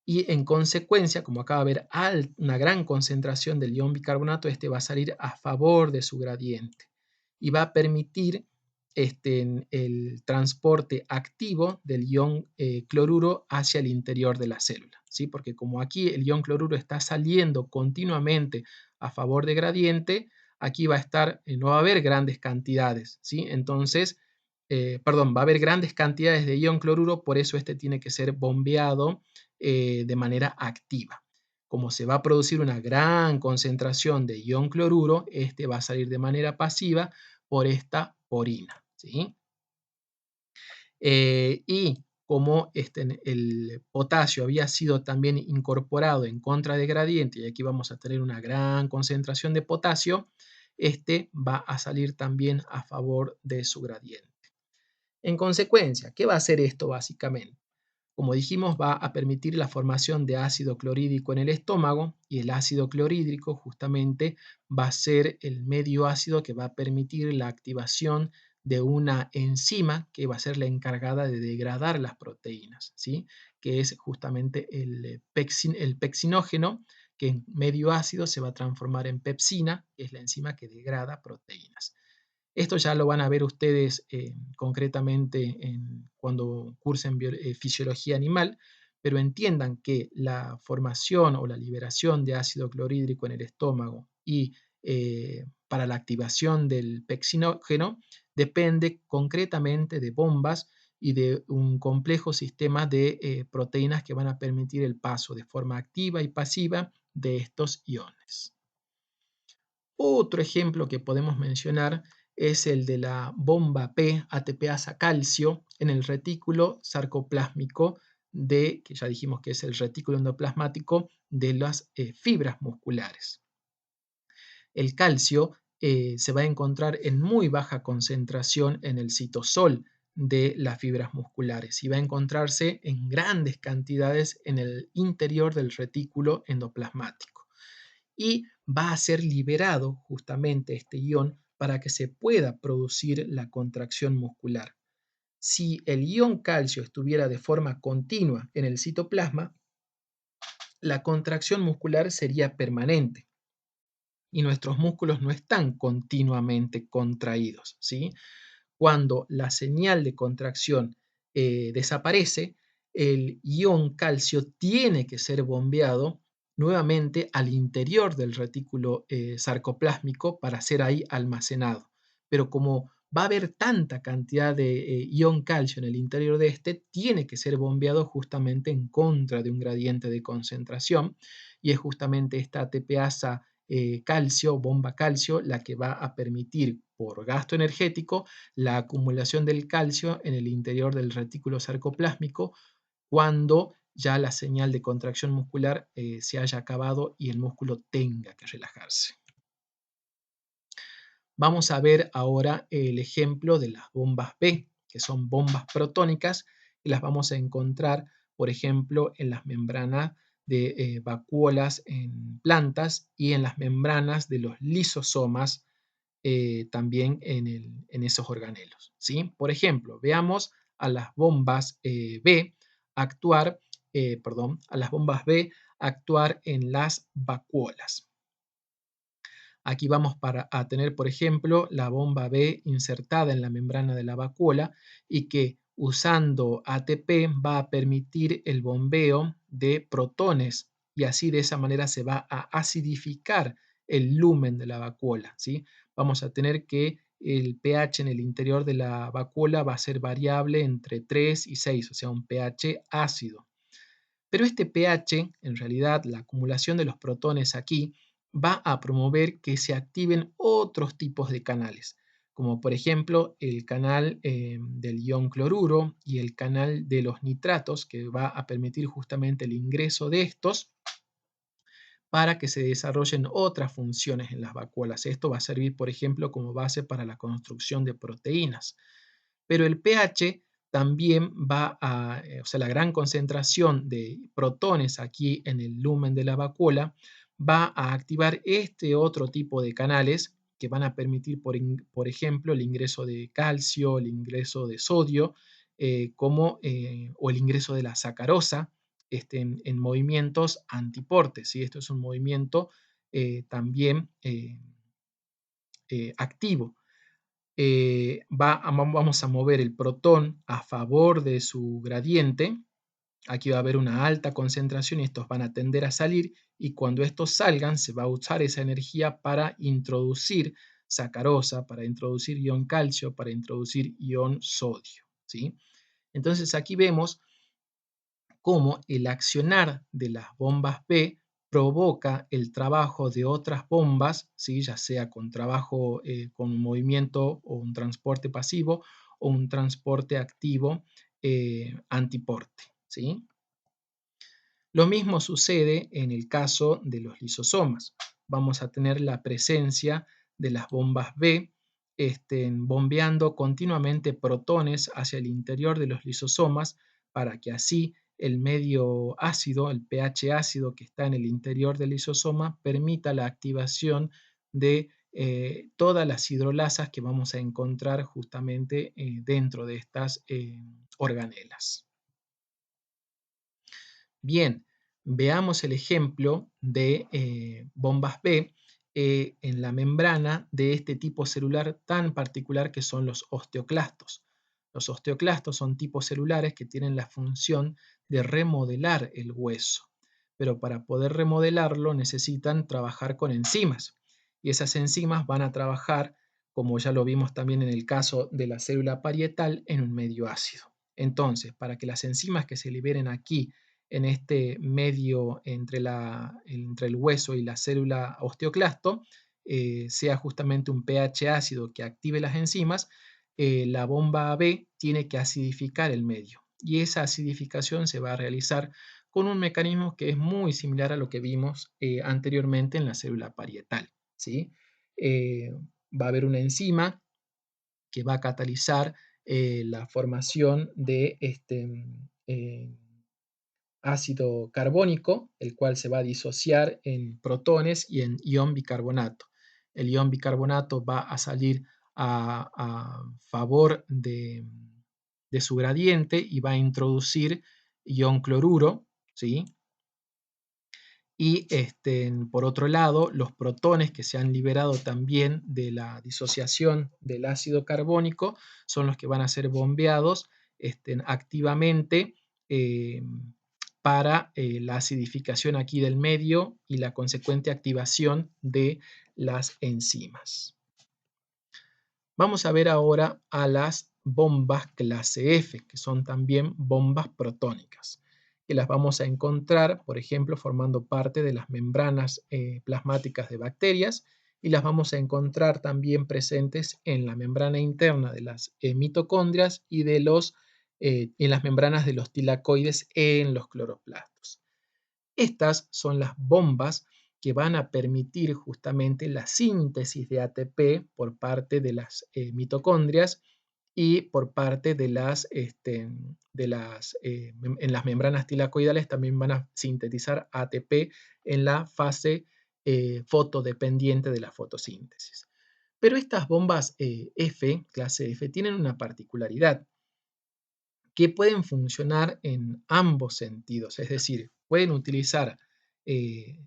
[SPEAKER 1] y en consecuencia, como acaba de ver una gran concentración del ion bicarbonato, este va a salir a favor de su gradiente y va a permitir el transporte activo del ion cloruro hacia el interior de la célula, ¿sí? Porque como aquí el ion cloruro está saliendo continuamente a favor de gradiente, aquí va a estar, no va a haber grandes cantidades, ¿sí? Entonces, perdón, va a haber grandes cantidades de ion cloruro, por eso este tiene que ser bombeado de manera activa. Como se va a producir una gran concentración de ion cloruro, este va a salir de manera pasiva por esta porina, ¿sí? Y como el potasio había sido también incorporado en contra de gradiente, y aquí vamos a tener una gran concentración de potasio, este va a salir también a favor de su gradiente. En consecuencia, ¿qué va a hacer esto básicamente? Como dijimos, va a permitir la formación de ácido clorhídrico en el estómago, y el ácido clorhídrico justamente va a ser el medio ácido que va a permitir la activación de una enzima que va a ser la encargada de degradar las proteínas, ¿sí? Que es justamente el pexinógeno, que en medio ácido se va a transformar en pepsina, que es la enzima que degrada proteínas. Esto ya lo van a ver ustedes concretamente cuando cursen fisiología animal, pero entiendan que la formación o la liberación de ácido clorhídrico en el estómago y para la activación del pexinógeno depende concretamente de bombas y de un complejo sistema de proteínas que van a permitir el paso de forma activa y pasiva de estos iones. Otro ejemplo que podemos mencionar es el de la bomba P ATPasa calcio en el retículo sarcoplásmico que ya dijimos que es el retículo endoplasmático de las fibras musculares. El calcio se va a encontrar en muy baja concentración en el citosol de las fibras musculares y va a encontrarse en grandes cantidades en el interior del retículo endoplasmático, y va a ser liberado justamente este ion para que se pueda producir la contracción muscular. Si el ion calcio estuviera de forma continua en el citoplasma, la contracción muscular sería permanente y nuestros músculos no están continuamente contraídos, ¿sí? Cuando la señal de contracción desaparece, el ion calcio tiene que ser bombeado nuevamente al interior del retículo sarcoplásmico para ser ahí almacenado. Pero como va a haber tanta cantidad de ion calcio en el interior de este, tiene que ser bombeado justamente en contra de un gradiente de concentración, y es justamente esta ATPasa calcio, bomba calcio, la que va a permitir por gasto energético la acumulación del calcio en el interior del retículo sarcoplásmico cuando ya la señal de contracción muscular se haya acabado y el músculo tenga que relajarse. Vamos a ver ahora el ejemplo de las bombas B, que son bombas protónicas, y las vamos a encontrar, por ejemplo, en las membranas de vacuolas en plantas y en las membranas de los lisosomas también en esos organelos, ¿sí? Por ejemplo, veamos a las bombas B actuar, a las bombas B actuar en las vacuolas. Aquí vamos a tener, por ejemplo, la bomba B insertada en la membrana de la vacuola y que usando ATP va a permitir el bombeo de protones, y así de esa manera se va a acidificar el lumen de la vacuola, ¿sí? Vamos a tener que el pH en el interior de la vacuola va a ser variable entre 3 y 6, o sea, un pH ácido. Pero este pH, en realidad, la acumulación de los protones aquí, va a promover que se activen otros tipos de canales, como por ejemplo el canal del ion cloruro y el canal de los nitratos, que va a permitir justamente el ingreso de estos para que se desarrollen otras funciones en las vacuolas. Esto va a servir, por ejemplo, como base para la construcción de proteínas. Pero el pH también va a, o sea, la gran concentración de protones aquí en el lumen de la vacuola va a activar este otro tipo de canales que van a permitir, por ejemplo, el ingreso de calcio, el ingreso de sodio, o el ingreso de la sacarosa en movimientos antiportes, ¿sí? Esto es un movimiento también activo. Vamos a mover el protón a favor de su gradiente, Aquí va a haber una alta concentración y estos van a tender a salir, y cuando estos salgan se va a usar esa energía para introducir sacarosa, para introducir ion calcio, para introducir ion sodio, ¿sí? Entonces aquí vemos cómo el accionar de las bombas B provoca el trabajo de otras bombas, ¿sí? Ya sea con trabajo con un movimiento o un transporte pasivo o un transporte activo antiporte, ¿sí? Lo mismo sucede en el caso de los lisosomas. Vamos a tener la presencia de las bombas B bombeando continuamente protones hacia el interior de los lisosomas para que así el medio ácido, el pH ácido que está en el interior del lisosoma, permita la activación de todas las hidrolasas que vamos a encontrar justamente dentro de estas organelas. Bien, veamos el ejemplo de bombas B en la membrana de este tipo celular tan particular que son los osteoclastos. Los osteoclastos son tipos celulares que tienen la función de remodelar el hueso, pero para poder remodelarlo necesitan trabajar con enzimas, y esas enzimas van a trabajar, como ya lo vimos también en el caso de la célula parietal, en un medio ácido. Entonces, para que las enzimas que se liberen aquí en este medio entre el hueso y la célula osteoclasto, sea justamente un pH ácido que active las enzimas, la bomba B tiene que acidificar el medio. Y esa acidificación se va a realizar con un mecanismo que es muy similar a lo que vimos anteriormente en la célula parietal, ¿sí? Va a haber una enzima que va a catalizar la formación de ácido carbónico, el cual se va a disociar en protones y en ion bicarbonato. El ion bicarbonato va a salir a favor de su gradiente y va a introducir ion cloruro, ¿sí? Y por otro lado, los protones que se han liberado también de la disociación del ácido carbónico son los que van a ser bombeados activamente eh, para la acidificación aquí del medio y la consecuente activación de las enzimas. Vamos a ver ahora a las bombas clase F, que son también bombas protónicas, que las vamos a encontrar, por ejemplo, formando parte de las membranas plasmáticas de bacterias, y las vamos a encontrar también presentes en la membrana interna de las mitocondrias y en las membranas de los tilacoides en los cloroplastos. Estas son las bombas que van a permitir justamente la síntesis de ATP por parte de las mitocondrias y por parte de en las membranas tilacoidales también van a sintetizar ATP en la fase fotodependiente de la fotosíntesis. Pero estas bombas clase F, tienen una particularidad, que pueden funcionar en ambos sentidos, es decir, pueden utilizar eh,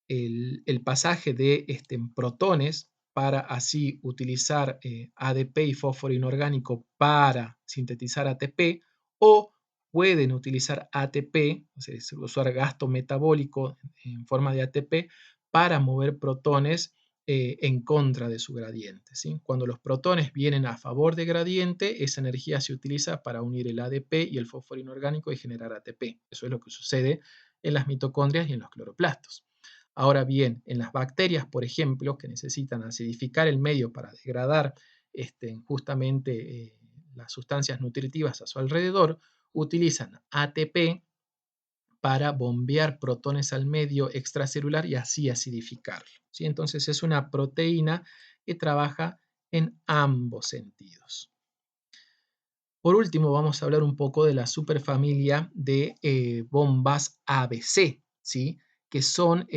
[SPEAKER 1] el pasaje de protones para así utilizar ADP y fósforo inorgánico para sintetizar ATP, o pueden utilizar ATP, o sea, usar gasto metabólico en forma de ATP para mover protones en contra de su gradiente, ¿sí? Cuando los protones vienen a favor de gradiente, esa energía se utiliza para unir el ADP y el fósforo inorgánico y generar ATP. Eso es lo que sucede en las mitocondrias y en los cloroplastos. Ahora bien, en las bacterias, por ejemplo, que necesitan acidificar el medio para degradar justamente las sustancias nutritivas a su alrededor, utilizan ATP para bombear protones al medio extracelular y así acidificarlo, ¿sí? Entonces es una proteína que trabaja en ambos sentidos. Por último, vamos a hablar un poco de la superfamilia de bombas ABC, ¿sí? Que son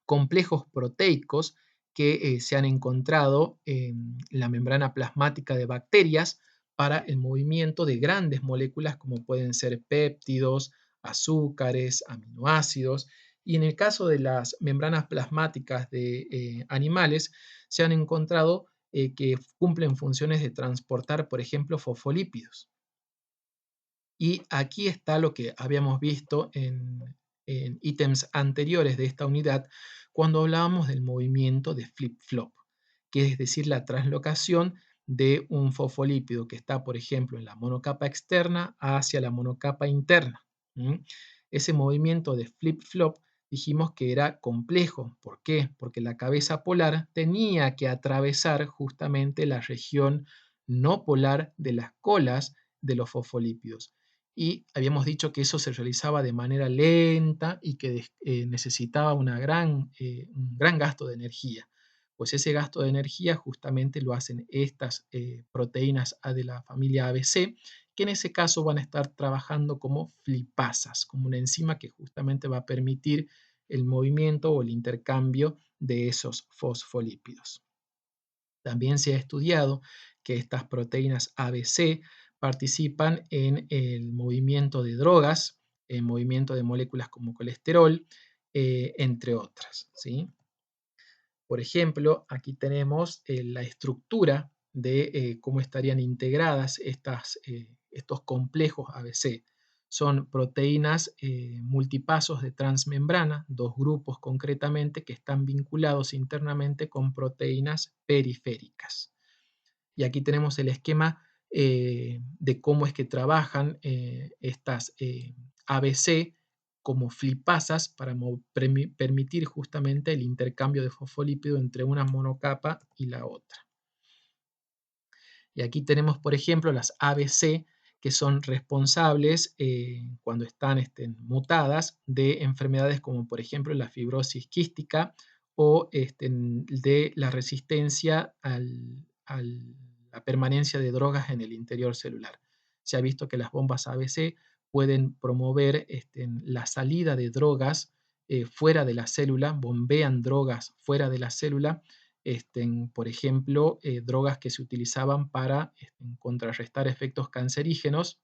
[SPEAKER 1] complejos proteicos que se han encontrado en la membrana plasmática de bacterias para el movimiento de grandes moléculas como pueden ser péptidos, azúcares, aminoácidos. Y en el caso de las membranas plasmáticas de animales, se han encontrado que cumplen funciones de transportar, por ejemplo, fosfolípidos. Y aquí está lo que habíamos visto en ítems anteriores de esta unidad cuando hablábamos del movimiento de flip-flop, que es decir, la translocación de un fosfolípido que está, por ejemplo, en la monocapa externa hacia la monocapa interna. ¿Mm? Ese movimiento de flip-flop dijimos que era complejo. ¿Por qué? Porque la cabeza polar tenía que atravesar justamente la región no polar de las colas de los fosfolípidos. Y habíamos dicho que eso se realizaba de manera lenta y que necesitaba un gran gasto de energía. Pues ese gasto de energía justamente lo hacen estas proteínas A de la familia ABC, que en ese caso van a estar trabajando como flipasas, como una enzima que justamente va a permitir el movimiento o el intercambio de esos fosfolípidos. También se ha estudiado que estas proteínas ABC participan en el movimiento de drogas, el movimiento de moléculas como colesterol, entre otras, ¿sí? Por ejemplo, aquí tenemos la estructura de cómo estarían integradas estos complejos ABC. Son proteínas multipasos de transmembrana, dos grupos concretamente que están vinculados internamente con proteínas periféricas. Y aquí tenemos el esquema de cómo es que trabajan estas ABC como flipasas para permitir justamente el intercambio de fosfolípido entre una monocapa y la otra. Y aquí tenemos, por ejemplo, las ABC que son responsables cuando están mutadas de enfermedades como por ejemplo la fibrosis quística o de la resistencia a la permanencia de drogas en el interior celular. Se ha visto que las bombas ABC pueden promover la salida de drogas fuera de la célula, bombean drogas fuera de la célula, por ejemplo, drogas que se utilizaban para contrarrestar efectos cancerígenos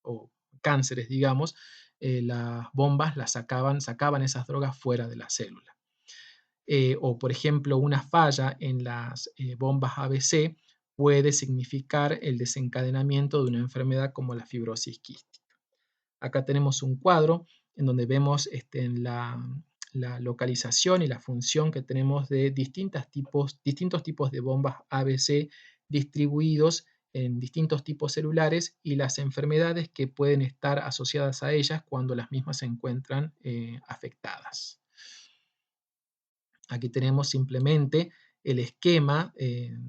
[SPEAKER 1] o cánceres, digamos, las bombas sacaban esas drogas fuera de la célula. O, por ejemplo, una falla en las bombas ABC puede significar el desencadenamiento de una enfermedad como la fibrosis quística. Acá tenemos un cuadro en donde vemos la localización y la función que tenemos de distintos tipos de bombas ABC distribuidos en distintos tipos celulares y las enfermedades que pueden estar asociadas a ellas cuando las mismas se encuentran afectadas. Aquí tenemos simplemente el esquema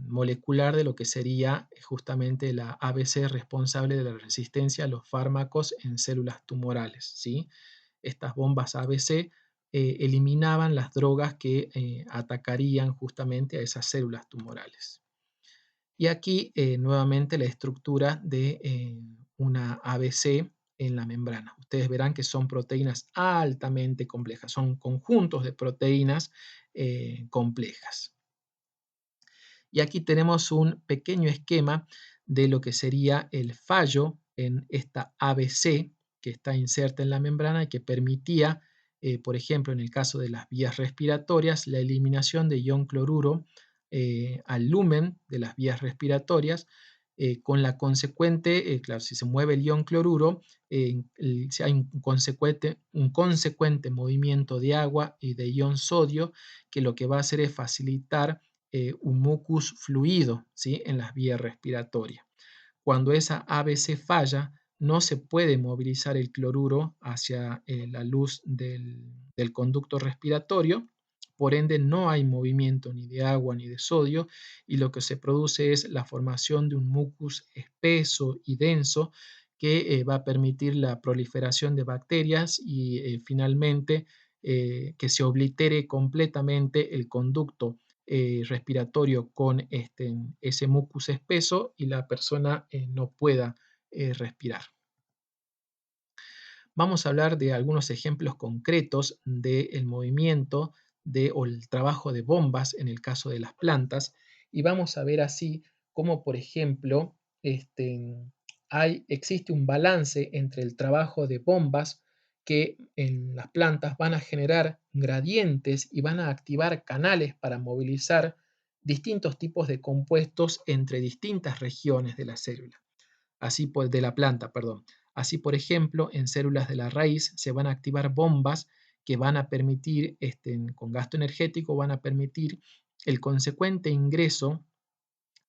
[SPEAKER 1] molecular de lo que sería justamente la ABC responsable de la resistencia a los fármacos en células tumorales, ¿sí? Estas bombas ABC eliminaban las drogas que atacarían justamente a esas células tumorales. Y aquí nuevamente la estructura de una ABC en la membrana. Ustedes verán que son proteínas altamente complejas, son conjuntos de proteínas complejas. Y aquí tenemos un pequeño esquema de lo que sería el fallo en esta ABC que está inserta en la membrana y que permitía, por ejemplo, en el caso de las vías respiratorias, la eliminación de ion cloruro al lumen de las vías respiratorias, con la consecuente, claro, si se mueve el ion cloruro, si hay un consecuente movimiento de agua y de ion sodio, que lo que va a hacer es facilitar un mucus fluido, ¿sí?, en las vías respiratorias. Cuando esa ABC falla, no se puede movilizar el cloruro hacia la luz del conducto respiratorio, por ende no hay movimiento ni de agua ni de sodio y lo que se produce es la formación de un mucus espeso y denso que va a permitir la proliferación de bacterias y finalmente que se oblitere completamente el conducto respiratorio con ese mucus espeso y la persona no pueda respirar. Vamos a hablar de algunos ejemplos concretos del movimiento o el trabajo de bombas en el caso de las plantas y vamos a ver así cómo, por ejemplo, existe un balance entre el trabajo de bombas que en las plantas van a generar gradientes y van a activar canales para movilizar distintos tipos de compuestos entre distintas regiones de la célula, de la planta, perdón. Así, por ejemplo, en células de la raíz se van a activar bombas que van a permitir, con gasto energético, van a permitir el consecuente ingreso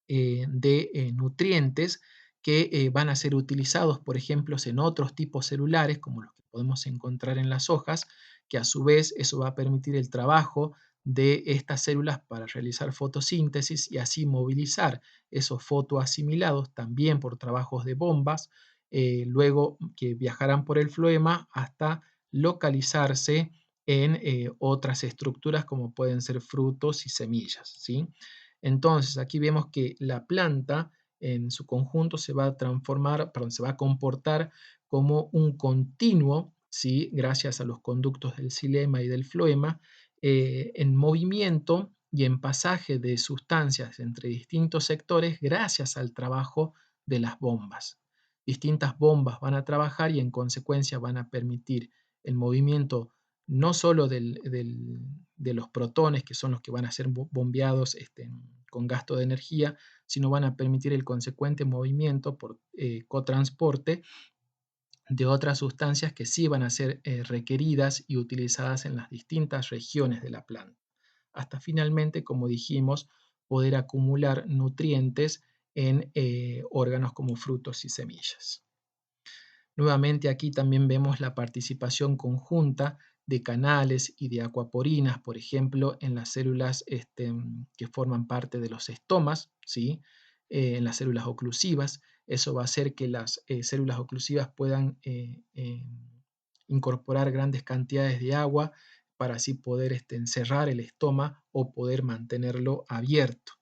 [SPEAKER 1] de nutrientes que van a ser utilizados, por ejemplo, en otros tipos celulares, como los que podemos encontrar en las hojas, que a su vez eso va a permitir el trabajo de estas células para realizar fotosíntesis y así movilizar esos fotoasimilados también por trabajos de bombas, luego que viajarán por el floema hasta localizarse en otras estructuras como pueden ser frutos y semillas, ¿sí? Entonces, aquí vemos que la planta en su conjunto se va a transformar, perdón, se va a comportar como un continuo, ¿sí? Gracias a los conductos del xilema y del floema, en movimiento y en pasaje de sustancias entre distintos sectores gracias al trabajo de las bombas. Distintas bombas van a trabajar y en consecuencia van a permitir el movimiento no solo de los protones, que son los que van a ser bombeados con gasto de energía, sino van a permitir el consecuente movimiento por cotransporte de otras sustancias que sí van a ser requeridas y utilizadas en las distintas regiones de la planta, hasta finalmente, como dijimos, poder acumular nutrientes en órganos como frutos y semillas. Nuevamente aquí también vemos la participación conjunta de canales y de acuaporinas, por ejemplo, en las células que forman parte de los estomas, ¿sí? En las células oclusivas. Eso va a hacer que las células oclusivas puedan incorporar grandes cantidades de agua para así poder encerrar el estoma o poder mantenerlo abierto.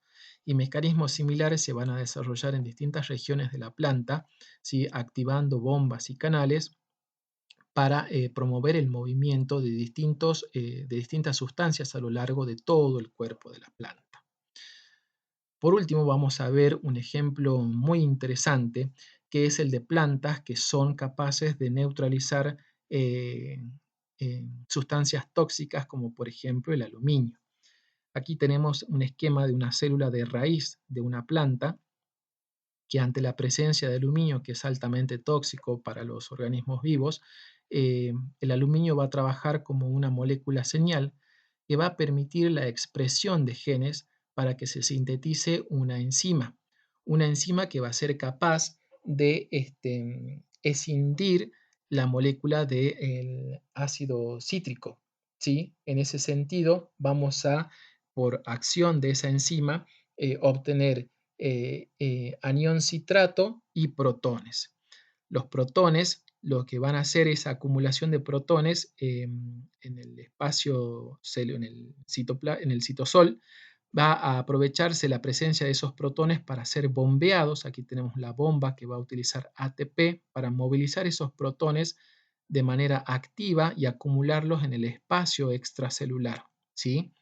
[SPEAKER 1] Y mecanismos similares se van a desarrollar en distintas regiones de la planta, ¿sí? Activando bombas y canales para promover el movimiento de distintas sustancias a lo largo de todo el cuerpo de la planta. Por último, vamos a ver un ejemplo muy interesante, que es el de plantas que son capaces de neutralizar sustancias tóxicas como por ejemplo el aluminio. Aquí tenemos un esquema de una célula de raíz de una planta que ante la presencia de aluminio, que es altamente tóxico para los organismos vivos, el aluminio va a trabajar como una molécula señal que va a permitir la expresión de genes para que se sintetice una enzima que va a ser capaz de escindir la molécula del ácido cítrico, ¿sí? En ese sentido, vamos a, por acción de esa enzima, obtener anión citrato y protones. Los protones lo que van a hacer es acumulación de protones en el espacio, en el citosol, va a aprovecharse la presencia de esos protones para ser bombeados. Aquí tenemos la bomba que va a utilizar ATP para movilizar esos protones de manera activa y acumularlos en el espacio extracelular, ¿sí?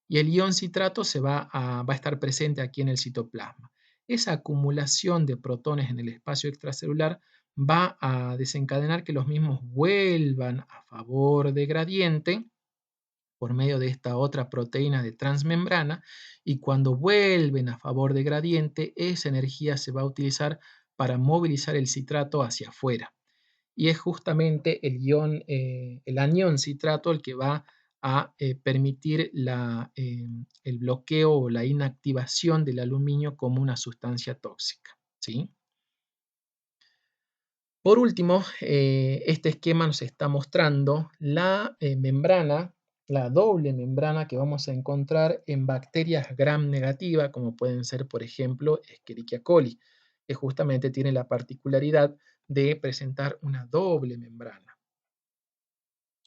[SPEAKER 1] Y el ion citrato va a estar presente aquí en el citoplasma. Esa acumulación de protones en el espacio extracelular va a desencadenar que los mismos vuelvan a favor de gradiente por medio de esta otra proteína de transmembrana, y cuando vuelven a favor de gradiente, esa energía se va a utilizar para movilizar el citrato hacia afuera. Y es justamente el anión citrato el que va a permitir el bloqueo o la inactivación del aluminio como una sustancia tóxica, ¿sí? Por último, este esquema nos está mostrando la membrana, la doble membrana que vamos a encontrar en bacterias gram negativa, como pueden ser, por ejemplo, Escherichia coli, que justamente tiene la particularidad de presentar una doble membrana.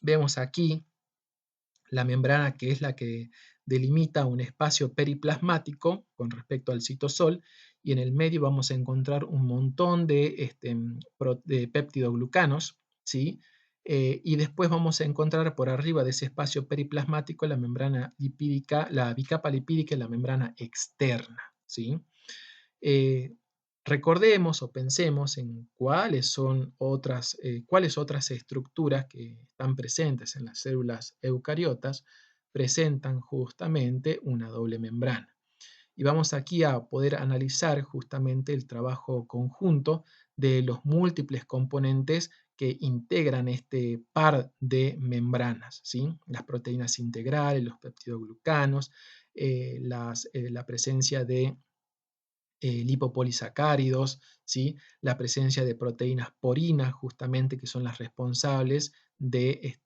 [SPEAKER 1] Vemos aquí la membrana que es la que delimita un espacio periplasmático con respecto al citosol, y en el medio vamos a encontrar un montón de péptidoglucanos, ¿sí? Y después vamos a encontrar por arriba de ese espacio periplasmático la membrana lipídica, la bicapa lipídica y la membrana externa, ¿sí? Eh, Recordemos o pensemos en cuáles otras estructuras que están presentes en las células eucariotas presentan justamente una doble membrana. y vamos aquí a poder analizar justamente el trabajo conjunto de los múltiples componentes que integran este par de membranas, ¿sí? Las proteínas integrales, los peptidoglucanos, la presencia de lipopolisacáridos, ¿sí? La presencia de proteínas porinas, justamente, que son las responsables de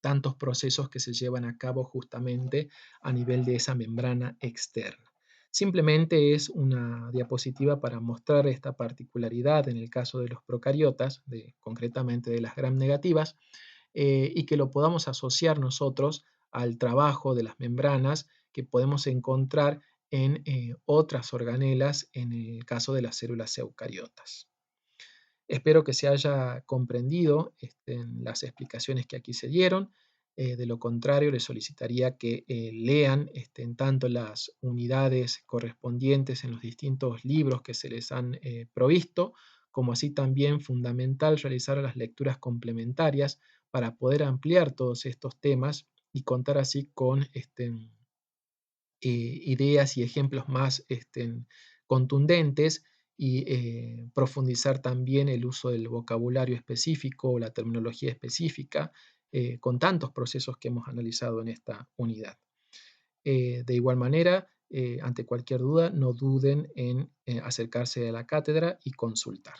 [SPEAKER 1] tantos procesos que se llevan a cabo justamente a nivel de esa membrana externa. Simplemente es una diapositiva para mostrar esta particularidad en el caso de los procariotas, concretamente de las gram negativas, y que lo podamos asociar nosotros al trabajo de las membranas que podemos encontrar en otras organelas en el caso de las células eucariotas. Espero que se haya comprendido las explicaciones que aquí se dieron. De lo contrario, les solicitaría que lean tanto las unidades correspondientes en los distintos libros que se les han provisto, como así también fundamental realizar las lecturas complementarias para poder ampliar todos estos temas y contar así con ideas y ejemplos más contundentes y profundizar también el uso del vocabulario específico o la terminología específica con tantos procesos que hemos analizado en esta unidad. De igual manera, ante cualquier duda, no duden en acercarse a la cátedra y consultar.